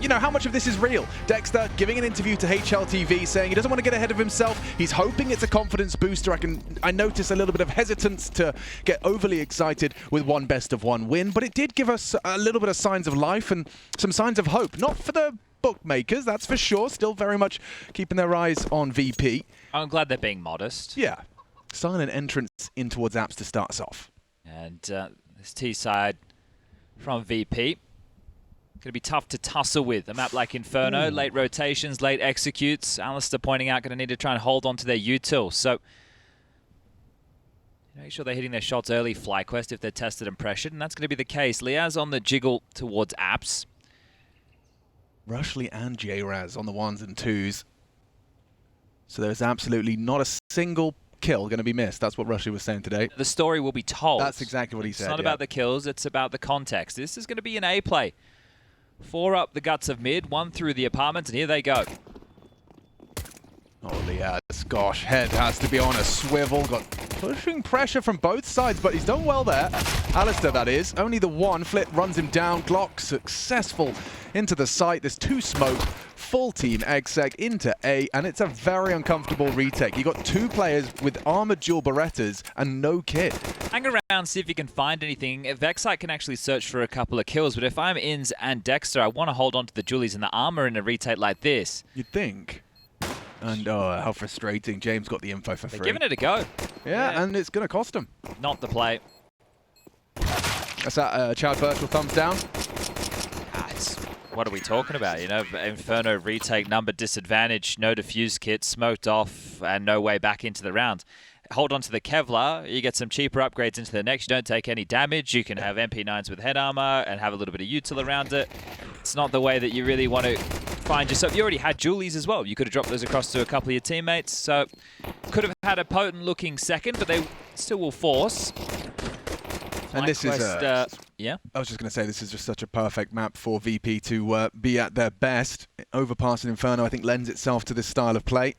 you know, how much of this is real? Dexter giving an interview to HLTV saying he doesn't want to get ahead of himself. He's hoping it's a confidence booster. I notice a little bit of hesitance to get overly excited with one best of one win, but it did give us a little bit of signs of life and some signs of hope. Not for the bookmakers, that's for sure. Still very much keeping their eyes on VP. I'm glad they're being modest. Yeah. Silent entrance in towards Apps to start us off. And this T side from VP. Going to be tough to tussle with. A map like Inferno, late rotations, late executes. aliStair pointing out going to need to try and hold on to their util. So make sure they're hitting their shots early, FlyQuest, if they're tested and pressured. And that's going to be the case. Liaz on the jiggle towards Apps. Rushley and JRaz on the 1s and 2s. So there's absolutely not a single kill going to be missed. That's what Rushley was saying today. The story will be told. That's exactly what he said. It's not about the kills, it's about the context. This is going to be an A play. 4 up the guts of mid, 1 through the apartments, and here they go. Oh, Liaz, gosh, head has to be on a swivel. Got pushing pressure from both sides, but he's done well there. aliStair, that is. Only the one. Flit runs him down. Glock successful into the site. There's 2 smoke. Full team exec into A, and it's a very uncomfortable retake. You got 2 players with armored dual Berettas and no kit. Hang around, see if you can find anything. Vexite can actually search for a couple of kills, but if I'm Inz and Dexter, I want to hold on to the Julies and the armor in a retake like this. You'd think. And oh, how frustrating. James got the info for free. They're giving it a go. Yeah, and it's going to cost him. Not the play. That's that Chad Birchall thumbs down. What are we talking about? You know, Inferno retake, number disadvantage, no defuse kit, smoked off, and no way back into the round. Hold on to the Kevlar, you get some cheaper upgrades into the next, you don't take any damage, you can have MP9s with head armor and have a little bit of util around it. It's not the way that you really want to find yourself. You already had Julies as well. You could have dropped those across to a couple of your teammates, so could have had a potent looking second, but they still will force. And this is yeah. I was just going to say, this is just such a perfect map for VP to be at their best. Overpassing Inferno, I think, lends itself to this style of play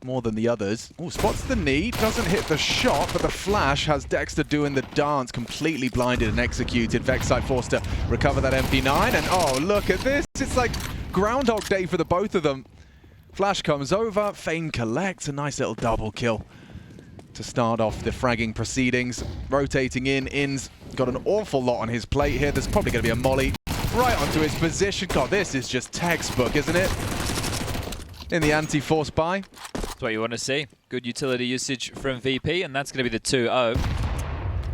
more than the others. Oh, spots the knee, doesn't hit the shot, but the flash has Dexter doing the dance, completely blinded and executed. Vexite forced to recover that MP9, and oh, look at this. It's like Groundhog Day for the both of them. Flash comes over, Feign collects, a nice little double kill to start off the fragging proceedings. Rotating in, Inz got an awful lot on his plate here. There's probably going to be a molly right onto his position. God, this is just textbook, isn't it? In the anti-force buy. That's what you want to see. Good utility usage from VP, and that's going to be the 2-0.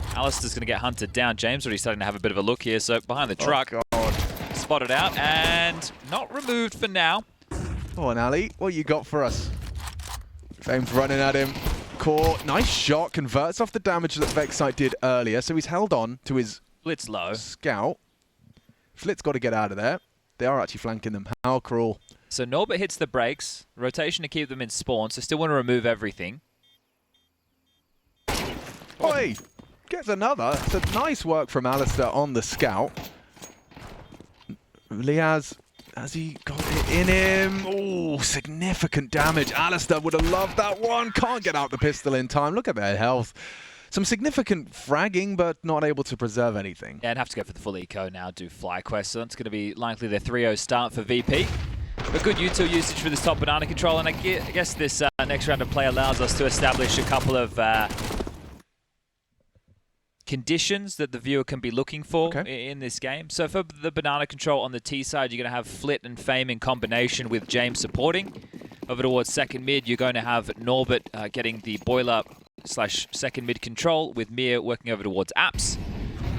aliStair's going to get hunted down. James already starting to have a bit of a look here, so behind the truck. Oh, God. Spotted out, and not removed for now. Come on, Ali, what you got for us? Fame's running at him. Core, nice shot, converts off the damage that Vexite did earlier, so he's held on to his Flit's low. Scout. Flit's got to get out of there. They are actually flanking them. How cruel. So Norbert hits the brakes, rotation to keep them in spawn, so still want to remove everything. Oi! Gets another. It's a nice work from aliStair on the Scout. Liaz, has he got it in him? Oh, significant damage. aliStair would have loved that one. Can't get out the pistol in time. Look at their health. Some significant fragging, but not able to preserve anything. Yeah, and have to go for the full eco now, do FlyQuest. So that's going to be likely their 3-0 start for VP. But good util usage for this top banana control, and I guess this next round of play allows us to establish a couple of conditions that the viewer can be looking for in this game. So for the banana control on the T side, you're going to have Flit and Fame in combination with Jame supporting. Over towards second mid, you're going to have Norbert getting the boiler / second mid control, with Mir working over towards Apps.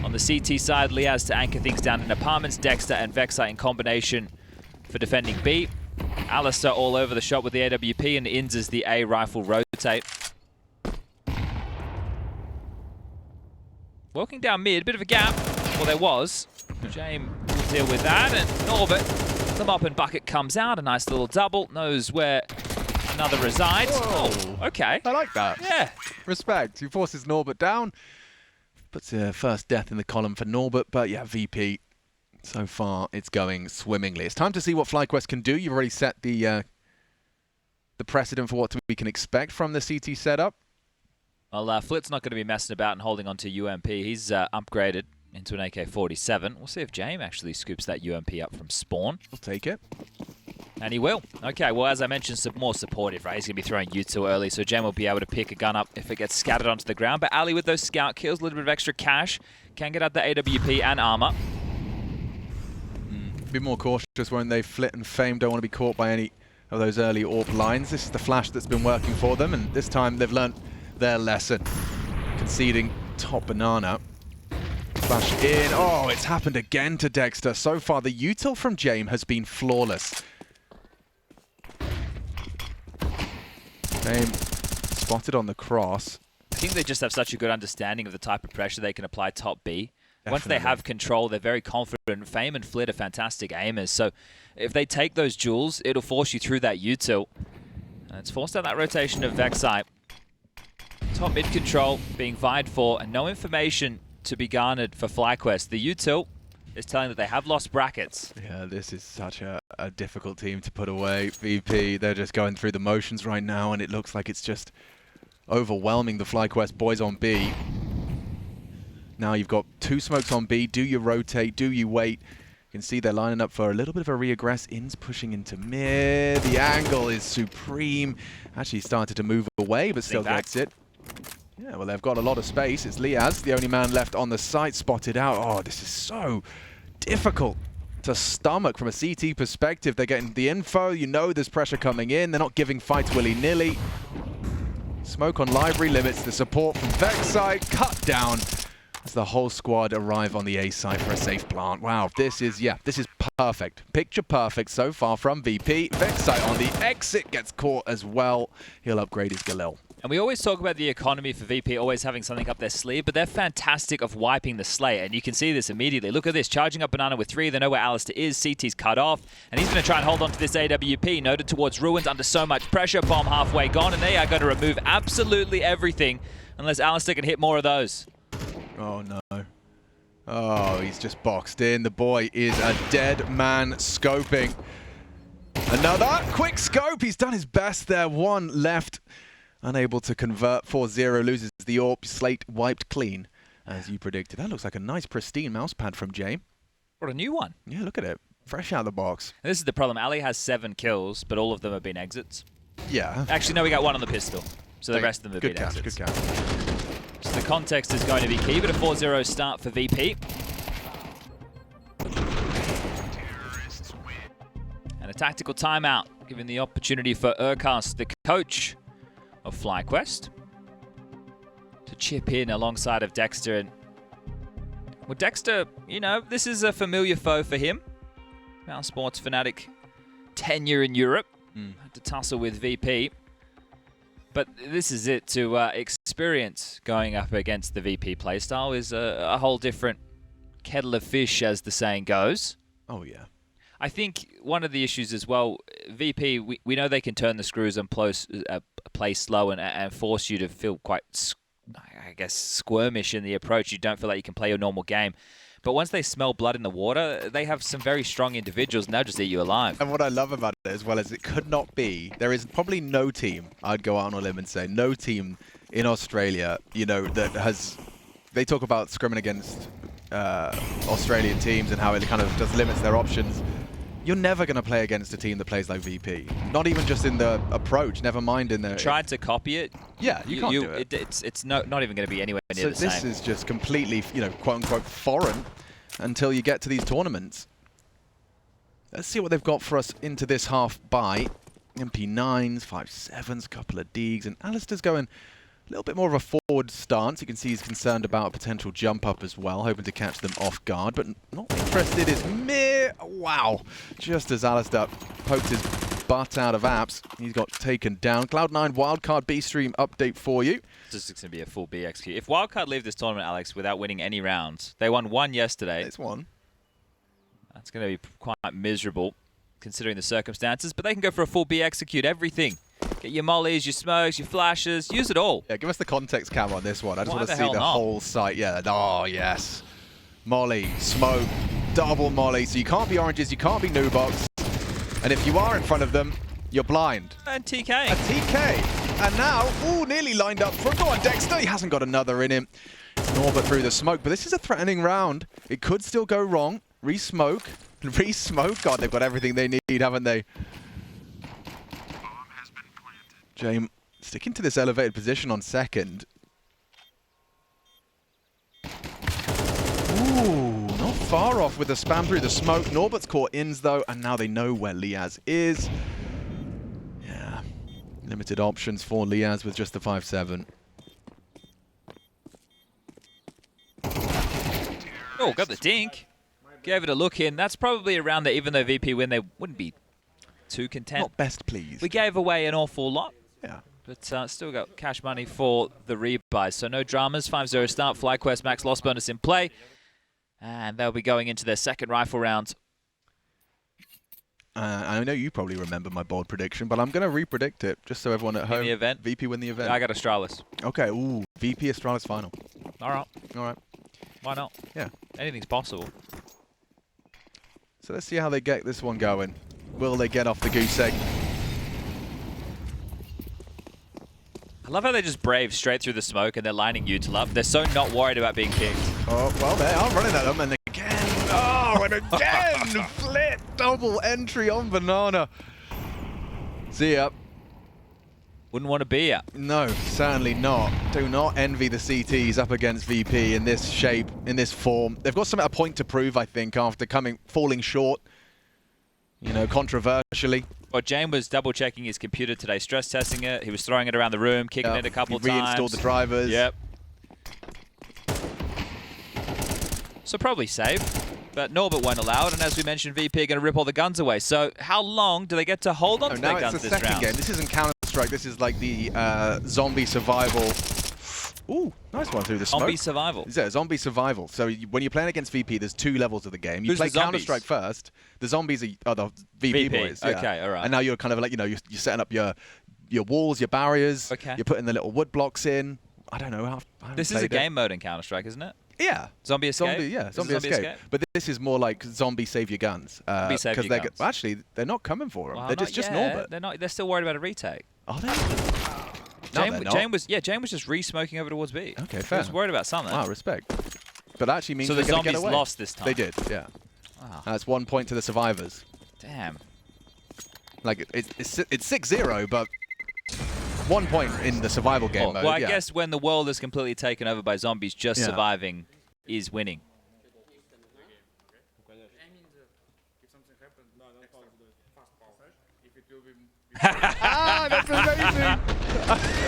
On the CT side, Liaz to anchor things down in apartments, Dexter and Vexite in combination for defending B. aliStair all over the shot with the AWP, and Inz as the A rifle rotate. Walking down mid, bit of a gap. Well, there was. Jame will deal with that, and Norbert, the mop and bucket comes out. A nice little double. Knows where another resides. Whoa. Oh, okay. I like that. Yeah. Respect. He forces Norbert down. Puts a first death in the column for Norbert, but yeah, VP. So far, it's going swimmingly. It's time to see what FlyQuest can do. You've already set the precedent for what we can expect from the CT setup. Well, Flit's not going to be messing about and holding on to UMP. He's upgraded into an AK-47. We'll see if Jame actually scoops that UMP up from spawn. I'll take it. And he will. Okay, well, as I mentioned, more supportive, right? He's going to be throwing U2 early, so Jame will be able to pick a gun up if it gets scattered onto the ground. But Ali with those scout kills, a little bit of extra cash, can get out the AWP and armor. Be more cautious when they flit and fame. Don't want to be caught by any of those early AWP lines. This is the flash that's been working for them, and this time they've learnt their lesson. Conceding top banana. Flash in. Oh, it's happened again to Dexter. So far, the util from Jame has been flawless. Jame spotted on the cross. I think they just have such a good understanding of the type of pressure they can apply top B. Definitely. Once they have control, they're very confident. Fame and Flit are fantastic aimers. So if they take those jewels, it'll force you through that util. And it's forced out that rotation of Vexite. Top mid control being vied for, and no information to be garnered for FlyQuest. The util is telling that they have lost brackets. Yeah, this is such a difficult team to put away. VP, they're just going through the motions right now, and it looks like it's just overwhelming the FlyQuest boys on B. Now you've got 2 smokes on B. Do you rotate? Do you wait? You can see they're lining up for a little bit of a re-aggress. In's pushing into mid. The angle is supreme. Actually started to move away, but still gets it. Yeah, well, they've got a lot of space. It's Liaz, the only man left on the site, spotted out. Oh, this is so difficult to stomach from a CT perspective. They're getting the info. You know there's pressure coming in. They're not giving fights willy-nilly. Smoke on library limits the support from Vexite. Cut down as the whole squad arrive on the A site for a safe plant. Wow, this is perfect. Picture perfect so far from VP. Vexite on the exit gets caught as well. He'll upgrade his Galil. And we always talk about the economy for VP always having something up their sleeve, but they're fantastic of wiping the slate, and you can see this immediately. Look at this, charging up Banana with 3. They know where aliStair is. CT's cut off, and he's going to try and hold on to this AWP. Noted towards Ruins under so much pressure. Bomb halfway gone, and they are going to remove absolutely everything unless aliStair can hit more of those. Oh, no. Oh, he's just boxed in. The boy is a dead man scoping. Another quick scope. He's done his best there. 1 left. Unable to convert. 4-0 loses the AWP. Slate wiped clean, as you predicted. That looks like a nice, pristine mouse pad from Jame. What a new one. Yeah, look at it. Fresh out of the box. And this is the problem. Ali has 7 kills, but all of them have been exits. Yeah. Actually, no, we got 1 on the pistol. So the rest of them have been exits. Good catch, good catch. So the context is going to be key, but a 4-0 start for VP. And a tactical timeout, giving the opportunity for Urkast, the coach of FlyQuest, to chip in alongside of Dexter. And well, Dexter, you know, this is a familiar foe for him. Our sports fanatic tenure in Europe. Had to tussle with VP. But this is it, to experience going up against the VP playstyle is a whole different kettle of fish, as the saying goes. Oh, yeah. I think one of the issues as well, VP, we know they can turn the screws and play slow and force you to feel quite, I guess, squirmish in the approach. You don't feel like you can play your normal game. But once they smell blood in the water, they have some very strong individuals, and they'll just eat you alive. And what I love about it as well is it could not be, there is probably no team, I'd go out on a limb and say, no team in Australia, you know, that has, they talk about scrimming against Australian teams and how it kind of just limits their options. You're never going to play against a team that plays like VP. Not even just in the approach, never mind in the... Tried to copy it. Yeah, you can't do it. It's not even going to be anywhere near the same. So this is just completely, you know, quote-unquote foreign until you get to these tournaments. Let's see what they've got for us into this half by. MP9s, 5.7s, couple of Deegs, and aliStair's going a little bit more of a forward stance. You can see he's concerned about a potential jump up as well, hoping to catch them off guard, but not interested is Mir. Wow. Just as aliStair poked his butt out of apps, he's got taken down. Cloud9 Wildcard B stream update for you. This is going to be a full B execute. If Wildcard leave this tournament, Alex, without winning any rounds, they won 1 yesterday. It's 1. That's going to be quite miserable, considering the circumstances, but they can go for a full B execute, everything. Get your mollies, your smokes, your flashes, use it all. Yeah, give us the context cam on this one. I just want to see the whole site. Yeah, oh yes. Molly, smoke, double molly. So you can't be oranges, you can't be Nubox. And if you are in front of them, you're blind. And TK. A TK. And now, ooh, nearly lined up for, go on Dexter, he hasn't got another in him. Norbert through the smoke, but this is a threatening round. It could still go wrong. Re-smoke. Re-smoke. God, they've got everything they need, haven't they? Jame sticking to this elevated position on second. Ooh, not far off with the spam through the smoke. Norbert's caught ins though, and now they know where Liaz is. Yeah, limited options for Liaz with just the 5-7. Oh, got the dink. Gave it a look in. That's probably a round that even though VP win, they wouldn't be too content. Not best pleased. We gave away an awful lot. Yeah. But still got cash money for the rebuys. So no dramas. 5-0 start. FlyQuest max loss bonus in play. And they'll be going into their second rifle round. I know you probably remember my bold prediction, but I'm going to re-predict it just so everyone at home. The event? VP win the event. I got Astralis. Okay, ooh, VP Astralis final. All right. All right. Why not? Yeah. Anything's possible. So let's see how they get this one going. Will they get off the goose egg? I love how they just brave straight through the smoke and they're lining Util up. They're so not worried about being picked. Oh, well, they are running at them, and again. Oh, and again! Flit double entry on Banana. See ya. Wouldn't want to be ya. No, certainly not. Do not envy the CTs up against VP in this shape, in this form. They've got a point to prove, I think, after falling short, you know, controversially. Well, Jame was double-checking his computer today, stress testing it. He was throwing it around the room, kicking it a couple times. Reinstalled the drivers. Yep. So probably safe. But Norbert won't allow it, and as we mentioned, VP are going to rip all the guns away. So how long do they get to hold on to their guns this round? Now it's the second game. This isn't Counter-Strike. This is like the zombie survival. Ooh, nice one through the smoke. Zombie survival. Yeah, zombie survival. So when you're playing against VP, there's two levels of the game. You play Counter-Strike first. The zombies are the VP boys. Yeah. Okay, all right. And now you're kind of like, you know, you're setting up your walls, your barriers. Okay. You're putting the little wood blocks in. I don't know how. This is a game mode in Counter-Strike, isn't it? Yeah. Zombie escape? Zombie escape. But this is more like zombie save your guns. Zombie save your guns. Actually, they're not coming for them. Well, they're just Norbert. They're still worried about a retake. Are they? Jame was just re-smoking over towards B. Okay, fair. He was worried about something. Wow, respect. But that actually means so they're the going to zombies get away. lost this time. They did, yeah. Wow. That's 1 point to the survivors. Damn. Like it's 6-0, but 1 point in the survival game mode. Well, I guess when the world is completely taken over by zombies, just surviving is winning. That's amazing.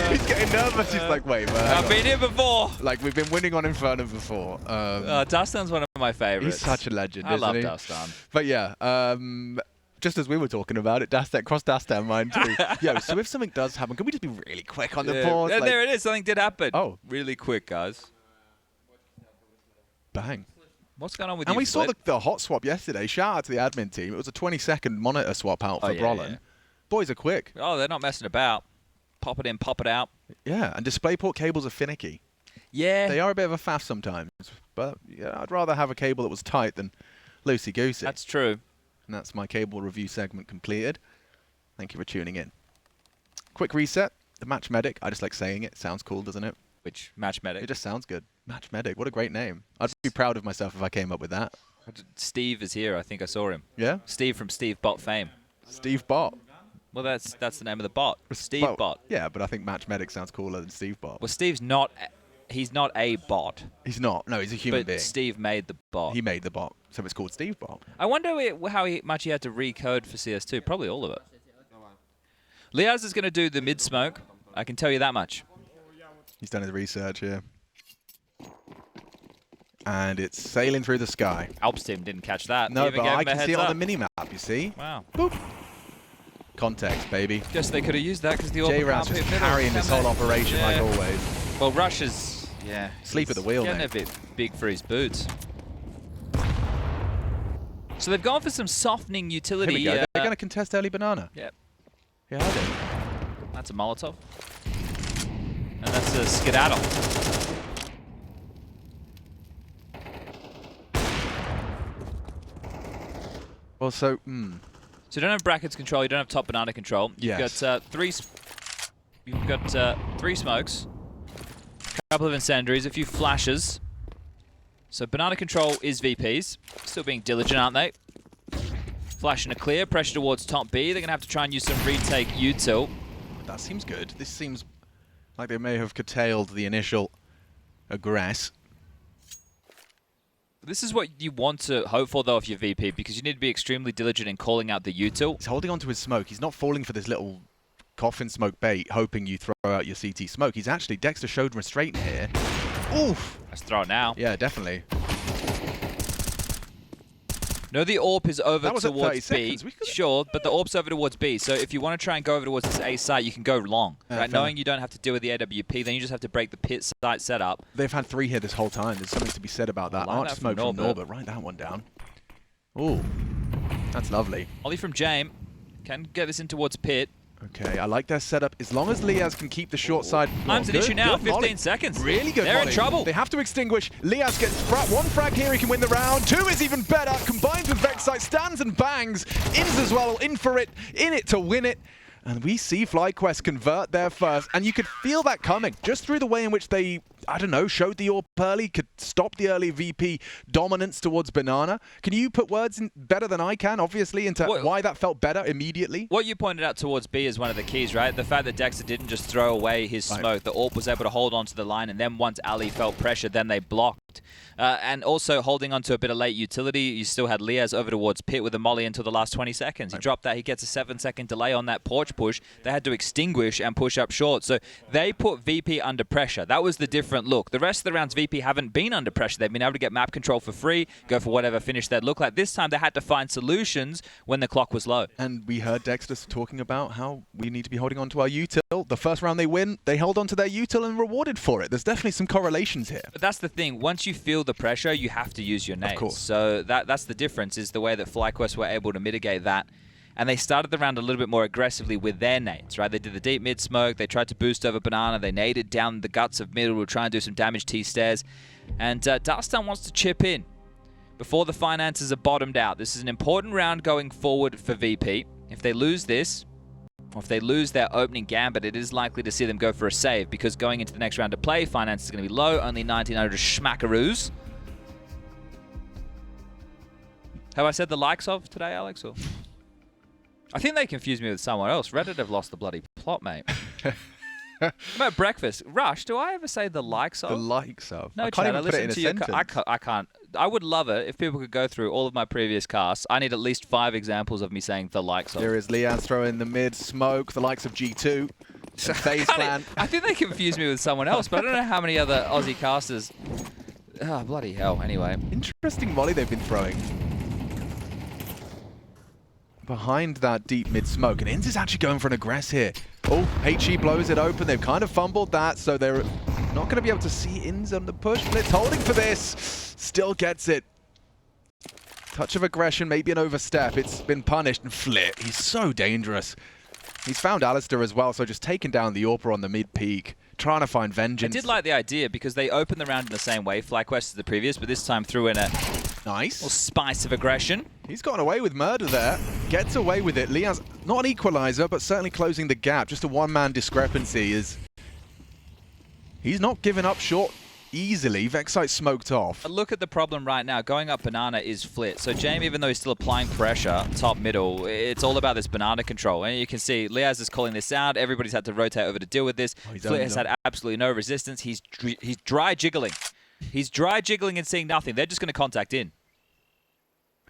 He's getting nervous. He's like, wait, man. I've been here before. Like, we've been winning on Inferno before. Dustan's one of my favorites. He's such a legend, I love he? Dastan. But yeah, just as we were talking about it, Dastan crossed Dastan mine too. Yeah, so if something does happen, can we just be really quick on the pause? There it is. Something did happen. Oh. Really quick, guys. Bang. What's going on with you? And we saw the hot swap yesterday. Shout out to the admin team. It was a 20-second monitor swap out for Brolin. Yeah. Boys are quick. Oh, they're not messing about. Pop it in, pop it out. Yeah, and DisplayPort cables are finicky. Yeah. They are a bit of a faff sometimes. But yeah, I'd rather have a cable that was tight than loosey-goosey. That's true. And that's my cable review segment completed. Thank you for tuning in. Quick reset. The Match Medic. I just like saying it. Sounds cool, doesn't it? Which Match Medic? It just sounds good. Match Medic. What a great name. I'd be proud of myself if I came up with that. Steve is here. I think I saw him. Yeah? Steve from Steve Bot fame. Steve Bot. Well, that's the name of the bot. Steve Bot. Yeah, but I think Match Medic sounds cooler than Steve Bot. Well, Steve's not. He's not a bot. He's not. No, he's a human being. But Steve made the bot. He made the bot, so it's called Steve Bot. I wonder how much he had to recode for CS2. Probably all of it. Liaz is going to do the mid smoke. I can tell you that much. He's done his research here. And it's sailing through the sky. Alps team didn't catch that. No, but I can see it on the mini-map, you see? Wow. Boop. Context, baby. Guess they could have used that because the J-Raz just carrying this whole operation like always. Well, Rush is, sleep at the wheel, getting a bit big for his boots. So they've gone for some softening utility. Here we go. They're going to contest early banana. Yep. Yeah, I do. That's a Molotov. And that's a skedaddle. Well, so, So you don't have brackets control, you don't have top banana control. Yes. You've got three smokes. couple of incendiaries, a few flashes. So Banana Control is VPs. Still being diligent, aren't they? Flash and a clear, pressure towards top B. They're going to have to try and use some retake util. That seems good. This seems like they may have curtailed the initial aggress. This is what you want to hope for, though, if you're VP, because you need to be extremely diligent in calling out the util. He's holding onto his smoke. He's not falling for this little coffin smoke bait, hoping you throw out your CT smoke. He's actually, Dexter showed restraint here. Oof! Let's throw it now. Yeah, definitely. No, the AWP is over towards B. Sure, but the AWP's over towards B. So if you want to try and go over towards this A site, you can go long. Right? Knowing you don't have to deal with the AWP, then you just have to break the pit site setup. They've had 3 here this whole time. There's something to be said about that. Arch smoke from Norbert. Write that one down. Ooh, that's lovely. Ollie from Jame. Can get this in towards pit. Okay, I like their setup. As long as Liaz can keep the short side. Time's an issue now, 15 seconds. Really good. They're in trouble. They have to extinguish. Liaz gets one frag here, he can win the round. 2 is even better. Combined with Vexite, stands and bangs. Ins as well, in for it, in it to win it. And we see FlyQuest convert their first. And you could feel that coming just through the way in which they, I don't know, showed the AWP early, could stop the early VP dominance towards Banana. Can you put words in better than I can, obviously, into why that felt better immediately? What you pointed out towards B is one of the keys, right? The fact that Dexter didn't just throw away his smoke. The AWP was able to hold onto the line, and then once Ali felt pressure, then they blocked. And also holding onto a bit of late utility, you still had Liaz over towards pit with a molly until the last 20 seconds. He dropped that, he gets a 7-second delay on that porch push. They had to extinguish and push up short. So they put VP under pressure. That was the different look. The rest of the rounds, VP haven't been under pressure. They've been able to get map control for free, go for whatever finish they'd look like. This time they had to find solutions when the clock was low. And we heard Dexter talking about how we need to be holding on to our util. The first round they win, they held on to their util and rewarded for it. There's definitely some correlations here. But that's the thing. Once you feel the pressure, you have to use your nades. Of course. So that's the difference, is the way that FlyQuest were able to mitigate that. And they started the round a little bit more aggressively with their nades, right? They did the deep mid smoke, they tried to boost over Banana, they naded down the guts of middle to try and do some damage T-stairs. And Darkstar wants to chip in before the finances are bottomed out. This is an important round going forward for VP. If they lose this, or if they lose their opening gambit, it is likely to see them go for a save, because going into the next round to play, finance is going to be low, only 1900 schmackaroos. Have I said the likes of today, Alex? Or? I think they confused me with someone else. Reddit have lost the bloody plot, mate. About breakfast. Rush, do I ever say the likes of? The likes of. No, Chad, I listen to you. I can't. I would love it if people could go through all of my previous casts. I need at least 5 examples of me saying the likes of. There is Liaz throwing the mid smoke, the likes of G2. FaZe Clan. I think they confused me with someone else, but I don't know how many other Aussie casters. Oh, bloody hell. Anyway. Interesting volley they've been throwing. Behind that deep mid smoke, and Inz is actually going for an aggress here. Oh, HE blows it open. They've kind of fumbled that, so they're not going to be able to see Inz on the push. Blitz holding for this. Still gets it. Touch of aggression, maybe an overstep. It's been punished, and Flip, he's so dangerous. He's found aliStair as well, so just taking down the AWPer on the mid peak. Trying to find vengeance. I did like the idea, because they opened the round in the same way, FlyQuest as the previous, but this time threw in a nice little spice of aggression. He's gotten away with murder there. Gets away with it. Liaz, not an equalizer, but certainly closing the gap. Just a one-man discrepancy. Is he's not giving up short easily. Vexite smoked off. Look at the problem right now. Going up Banana is Flit. So Jame, even though he's still applying pressure, top middle, it's all about this Banana control. And you can see Liaz is calling this out. Everybody's had to rotate over to deal with this. Flit has had absolutely no resistance. He's dry jiggling. He's dry jiggling and seeing nothing. They're just going to contact in.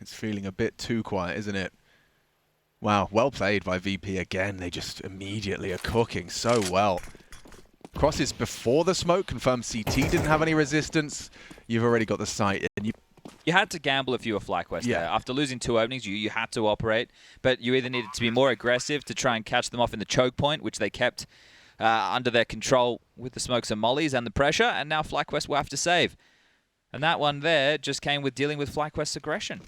It's feeling a bit too quiet, isn't it? Wow, well played by VP again. They just immediately are cooking so well. Crosses before the smoke, confirmed CT didn't have any resistance. You've already got the sight. And you had to gamble if you were FlyQuest there. After losing 2 openings, you had to operate. But you either needed to be more aggressive to try and catch them off in the choke point, which they kept under their control with the smokes and mollies and the pressure, and now FlyQuest will have to save. And that one there just came with dealing with FlyQuest's aggression.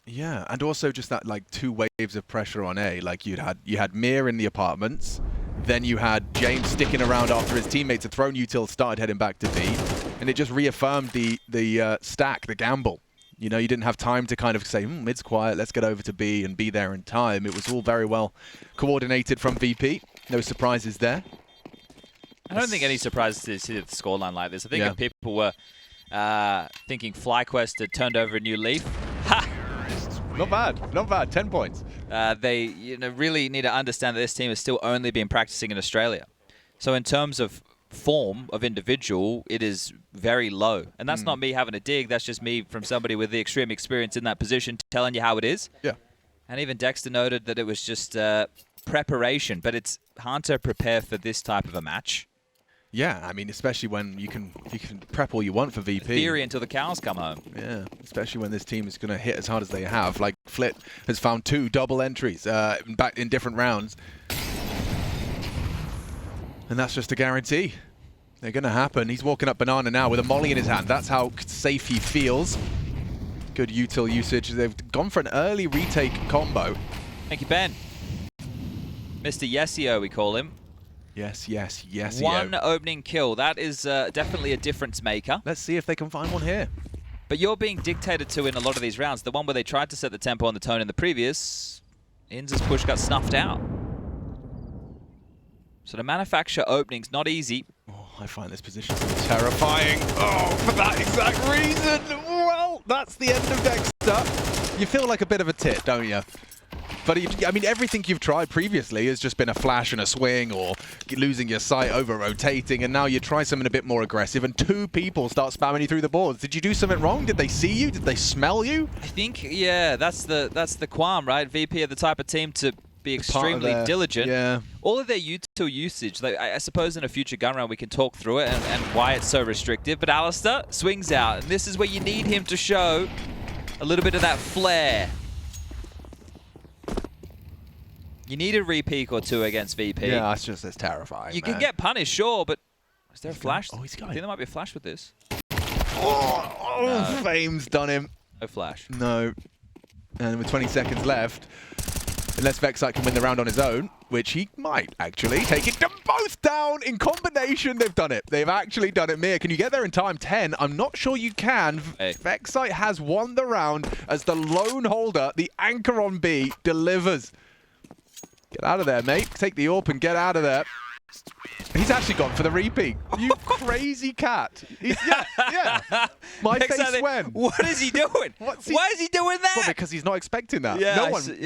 Yeah, and also just that like 2 waves of pressure on A. Like you had Mir in the apartments, then you had James sticking around after his teammates had thrown util, started heading back to B, and it just reaffirmed the stack, the gamble. You know, you didn't have time to kind of say, mid's quiet, let's get over to B and be there in time. It was all very well coordinated from VP. No surprises there. I don't think any surprises to see the scoreline like this. I think if people were thinking FlyQuest had turned over a new leaf, ha! Not bad, not bad. 10 points. They really need to understand that this team has still only been practicing in Australia. So in terms of form of individual, it is very low. And that's not me having a dig. That's just me from somebody with the extreme experience in that position telling you how it is. Yeah. And even Dexter noted that it was just preparation. But it's hard to prepare for this type of a match. Yeah, I mean, especially when you can prep all you want for VP. Theory until the cows come home. Yeah, especially when this team is going to hit as hard as they have. Like, Flit has found 2 double entries back in different rounds. And that's just a guarantee. They're going to happen. He's walking up Banana now with a molly in his hand. That's how safe he feels. Good util usage. They've gone for an early retake combo. Thank you, Ben. Mr. Yesio, we call him. Yes, yes, yes. One opening kill. That is definitely a difference maker. Let's see if they can find one here. But you're being dictated to in a lot of these rounds. The one where they tried to set the tempo and the tone in the previous, Inz's push got snuffed out. So to manufacture openings, not easy. Oh, I find this position so terrifying. Oh, for that exact reason. Well, that's the end of Dexter. You feel like a bit of a tit, don't you? But I mean, everything you've tried previously has just been a flash and a swing or losing your sight over rotating, and now you try something a bit more aggressive and 2 people start spamming you through the boards. Did you do something wrong? Did they see you? Did they smell you? I think, yeah, that's the qualm, right? VP are the type of team to be extremely diligent. Yeah. All of their util usage, like, I suppose in a future gun round we can talk through it and why it's so restrictive, but aliStair swings out, and this is where you need him to show a little bit of that flair. You need a repeak or 2 against VP. Yeah, it's terrifying. You can get punished, sure, but is there a flash? Oh, he's got I think there might be a flash with this. Oh, no. Fame's done him. No flash. No. And with 20 seconds left, unless Vexite can win the round on his own, which he might actually, taking them both down in combination. They've done it. They've actually done it. Mia, can you get there in time? 10. I'm not sure you can. Hey. Vexite has won the round as the lone holder, the anchor on B, delivers. Get out of there, mate. Take the AWP and get out of there. He's actually gone for the repeat. You crazy cat. Yeah. My face when? What is he doing? Why is he doing that? Well, because he's not expecting that. Yeah,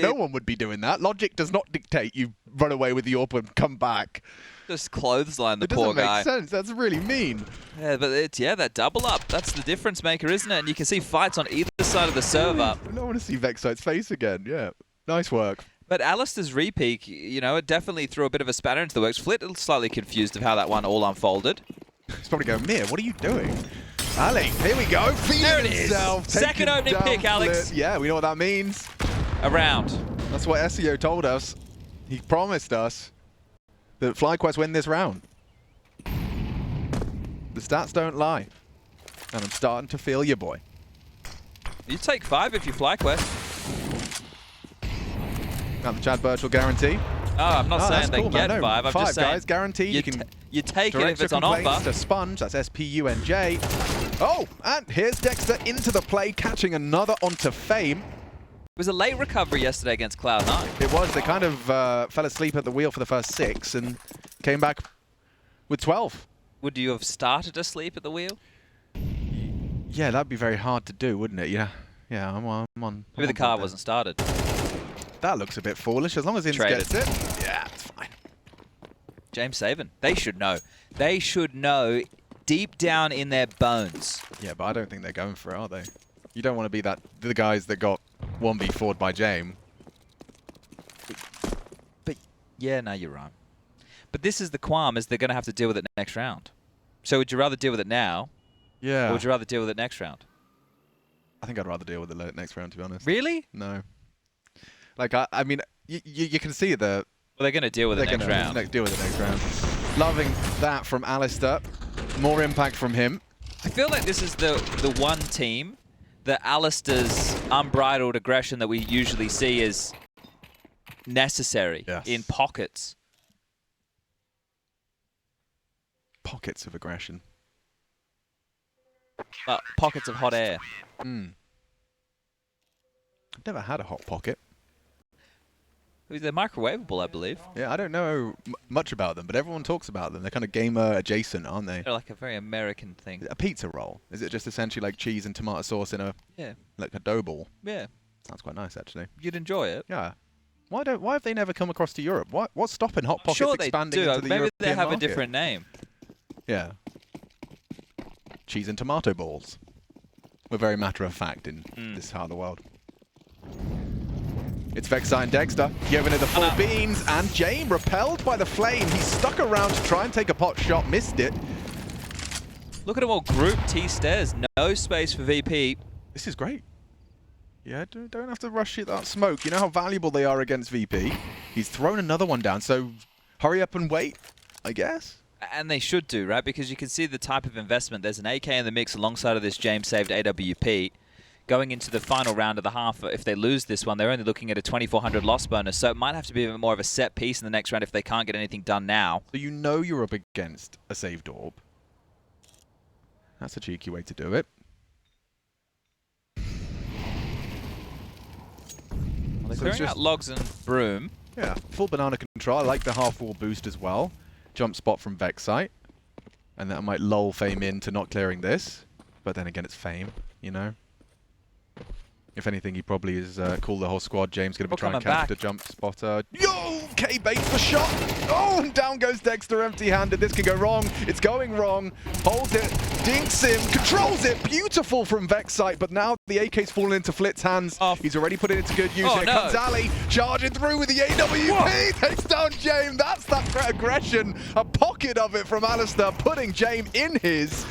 no one would be doing that. Logic does not dictate you run away with the AWP and come back. Just clothesline the poor guy. It doesn't make sense. That's really mean. Yeah, but it's, that double up. That's the difference maker, isn't it? And you can see fights on either side of the server. I don't want to see Vexite's face again. Yeah. Nice work. But aliStair's repeak, it definitely threw a bit of a spanner into the works. Flit slightly confused of how that one all unfolded. He's probably going, Mia, what are you doing? Ali, here we go. There it is. Second opening pick, Alex. Flit. Yeah, we know what that means. A round. That's what SEO told us. He promised us that FlyQuest win this round. The stats don't lie. And I'm starting to feel you, boy. You take 5 if you FlyQuest. Not the Chad Birchall guarantee. Oh, I'm not saying they cool, get 5. I'm 5 just saying guys, guaranteed. You take it if it's on offer. offer. To Sponge, that's SPUNJ. Oh, and here's Dexter into the play, catching another onto Fame. It was a late recovery yesterday against Cloud9. It was. They kind of fell asleep at the wheel for the first 6 and came back with 12. Would you have started asleep at the wheel? Yeah, that'd be very hard to do, wouldn't it? Yeah, I'm on. Maybe the car wasn't started. That looks a bit foolish. As long as Inz gets it, yeah, it's fine. Jame saving. They should know. They should know deep down in their bones. Yeah, but I don't think they're going for it, are they? You don't want to be the guys that got 1v4'd by Jame. But yeah, no, you're right. But this is the qualm, is they're going to have to deal with it next round. So would you rather deal with it now? Yeah. Or would you rather deal with it next round? I think I'd rather deal with it next round, to be honest. Really? No. Like, I mean, you can see the... Well, they're going to deal with it next round. Deal with it next round. Loving that from aliStair. More impact from him. I feel like this is the one team that aliStair's unbridled aggression that we usually see is necessary in pockets. Pockets of aggression. Pockets of hot air. I've never had a hot pocket. They're microwavable, I believe. Yeah, I don't know much about them, but everyone talks about them. They're kind of gamer adjacent, aren't they? They're like a very American thing. A pizza roll. Is it just essentially like cheese and tomato sauce in a like a dough ball? Yeah. Sounds quite nice, actually. You'd enjoy it. Yeah. Why have they never come across to Europe? What's stopping Hot Pockets expanding into the European market? Maybe they have a different name. Yeah. Cheese and tomato balls. We're very matter of fact in this part of the world. It's Vexite and Dexter giving it the full beans, and Jame repelled by the flame. He stuck around to try and take a pot shot, missed it. Look at them all grouped T-stairs. No space for VP. This is great. Yeah, don't have to rush it that smoke. You know how valuable they are against VP. He's thrown another one down, so hurry up and wait, I guess. And they should do, right? Because you can see the type of investment. There's an AK in the mix alongside of this Jame saved AWP. Going into the final round of the half, if they lose this one, they're only looking at a 2,400 loss bonus, so it might have to be a bit more of a set piece in the next round if they can't get anything done now. So you know you're up against a saved orb. That's a cheeky way to do it. Well, they're clearing out logs and broom. Yeah, full banana control. I like the half-wall boost as well. Jump spot from Vexite. And that might lull Fame into not clearing this. But then again, it's Fame, you know? If anything, he probably is called the whole squad. James going to be trying to catch the jump spotter. Yo! K baits the shot! Oh, and down goes Dexter empty-handed. This can go wrong. It's going wrong. Holds it, dinks him, controls it. Beautiful from Vexite, but now the AK's fallen into Flit's hands. He's already put it into good use. Here comes Ali, charging through with the AWP. Takes down Jame. That's that aggression. A pocket of it from aliStair, putting Jame in his.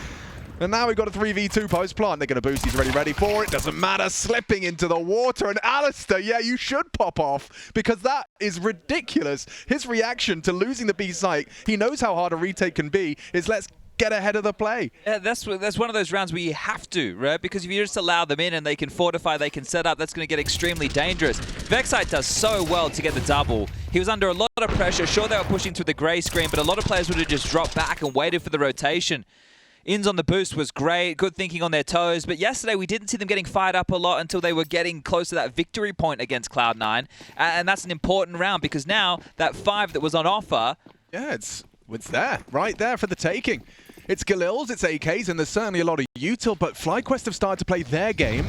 And now we've got a 3v2 post plant. They're going to boost. He's already ready for it. Doesn't matter. Slipping into the water. And aliStair, yeah, you should pop off because that is ridiculous. His reaction to losing the B site, he knows how hard a retake can be, is let's get ahead of the play. Yeah, that's one of those rounds where you have to, right? Because if you just allow them in and they can fortify, they can set up, that's going to get extremely dangerous. Vexite does so well to get the double. He was under a lot of pressure. Sure, they were pushing through the grey screen, but a lot of players would have just dropped back and waited for the rotation. Ins on the boost was great, good thinking on their toes, but yesterday we didn't see them getting fired up a lot until they were getting close to that victory point against Cloud9, and that's an important round because now that 5 that was on offer... Yeah, it's there, right there for the taking. It's Galil's, it's AKs, and there's certainly a lot of util, but FlyQuest have started to play their game.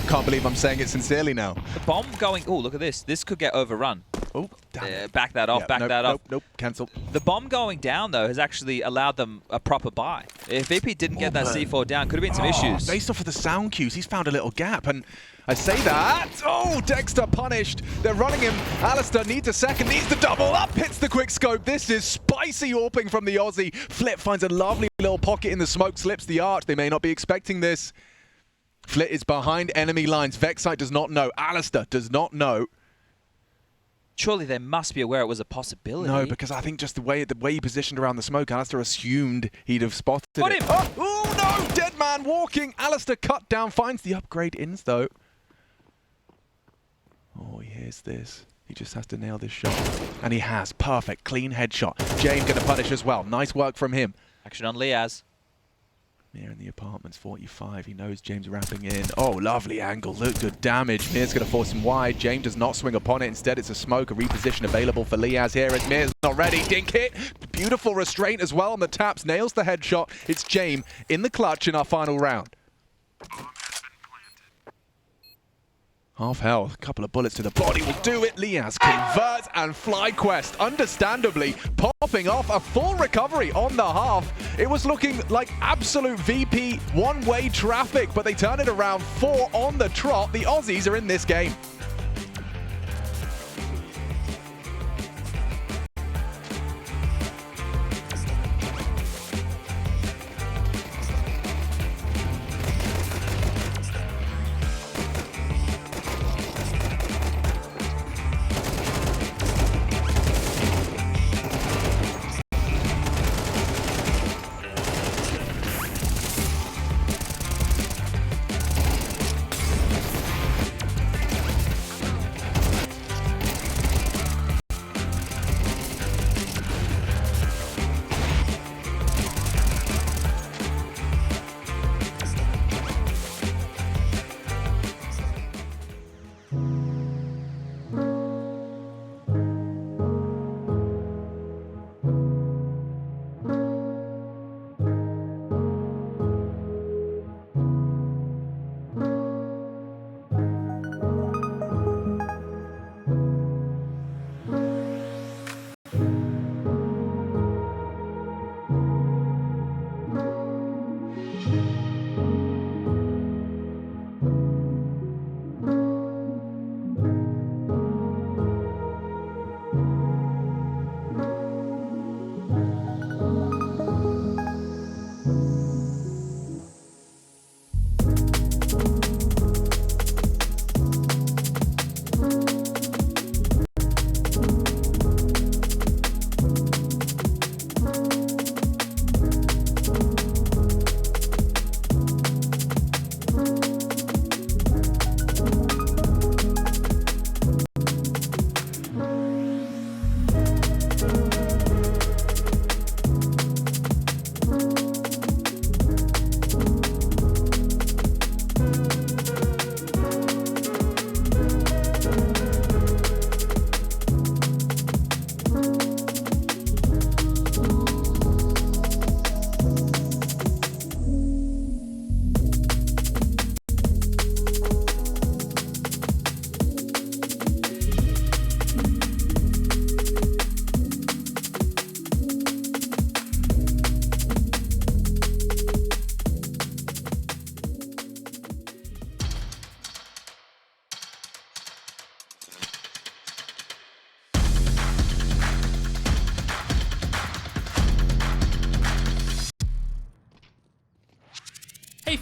Can't believe I'm saying it sincerely now. The bomb going... Oh, look at this. This could get overrun. Oh, damn. Back that off, back that off. Nope, cancel. The bomb going down, though, has actually allowed them a proper buy. If VP didn't get that C4 down, could have been some issues. Based off of the sound cues, he's found a little gap, and I say that. Oh, Dexter punished. They're running him. aliStair needs a second, needs the double up, hits the quick scope. This is spicy AWPing from the Aussie. Flip finds a lovely little pocket in the smoke, slips the arch. They may not be expecting this. Flit is behind enemy lines. Vexite does not know. aliStair does not know. Surely they must be aware it was a possibility. No, because I think just the way he positioned around the smoke, aliStair assumed he'd have spotted it. Oh, no! Dead man walking. aliStair cut down, finds the upgrade ins, though. Oh, he hears this. He just has to nail this shot. And he has. Perfect. Clean headshot. Jame going to punish as well. Nice work from him. Action on Liaz. Mir in the apartments, 45. He knows James wrapping in. Oh, lovely angle. Look, good damage. Mir's going to force him wide. Jame does not swing upon it. Instead, it's a smoke. A reposition available for Liaz here as Mir's not ready. Dink hit. Beautiful restraint as well on the taps. Nails the headshot. It's Jame in the clutch in our final round. Half health, a couple of bullets to the body will do it. Liaz converts, and FlyQuest, understandably, popping off a full recovery on the half. It was looking like absolute VP one-way traffic, but they turn it around. 4 on the trot. The Aussies are in this game.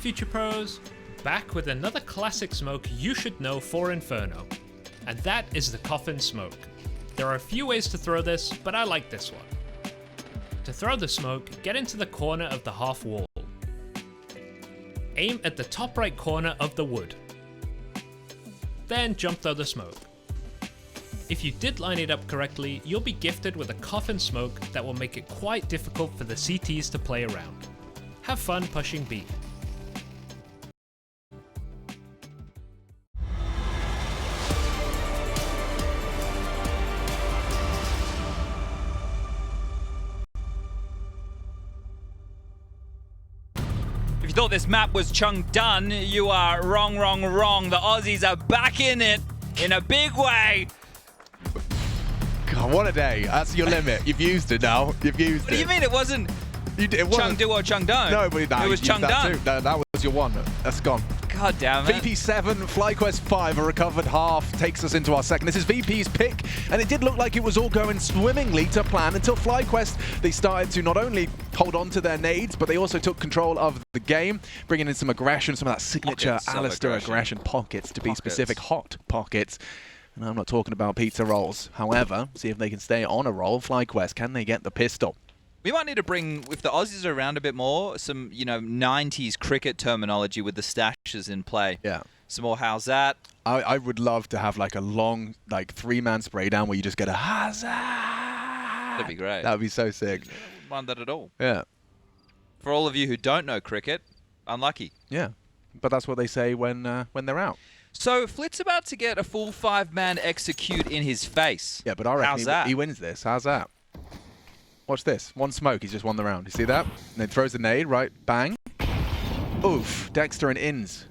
Future Pros, back with another classic smoke you should know for Inferno, and that is the coffin smoke. There are a few ways to throw this, but I like this one. To throw the smoke, get into the corner of the half wall. Aim at the top right corner of the wood. Then jump throw the smoke. If you did line it up correctly, you'll be gifted with a coffin smoke that will make it quite difficult for the CTs to play around. Have fun pushing B. If you thought this map was Chengdu, you are wrong. The Aussies are back in it in a big way. God, what a day. That's your limit. You've used it now. You've used it. What do you mean it wasn't Chengdu or Chengdu? No, but it was Chengdu. That was your one. That's gone. God damn it. VP7, FlyQuest 5, a recovered half, takes us into our second. This is VP's pick, and it did look like it was all going swimmingly to plan until FlyQuest, they started to not only hold on to their nades, but they also took control of the game, bringing in some aggression, some of that signature aliStair aggression, pockets to be specific, hot pockets. And I'm not talking about pizza rolls. However, see if they can stay on a roll. FlyQuest, can they get the pistol? We might need to bring, if the Aussies are around a bit more, some, 90s cricket terminology with the stashes in play. Yeah. Some more how's that? I would love to have like a long, like 3-man spray down where you just get a how's that? That'd be great. That'd be so sick. I wouldn't mind that at all. Yeah. For all of you who don't know cricket, unlucky. Yeah. But that's what they say when they're out. So Flit's about to get a full 5-man execute in his face. Yeah, but I reckon he wins this. How's that? Watch this. One smoke, he's just won the round. You see that? And then throws the nade, right? Bang. Oof. Dexter and Ins.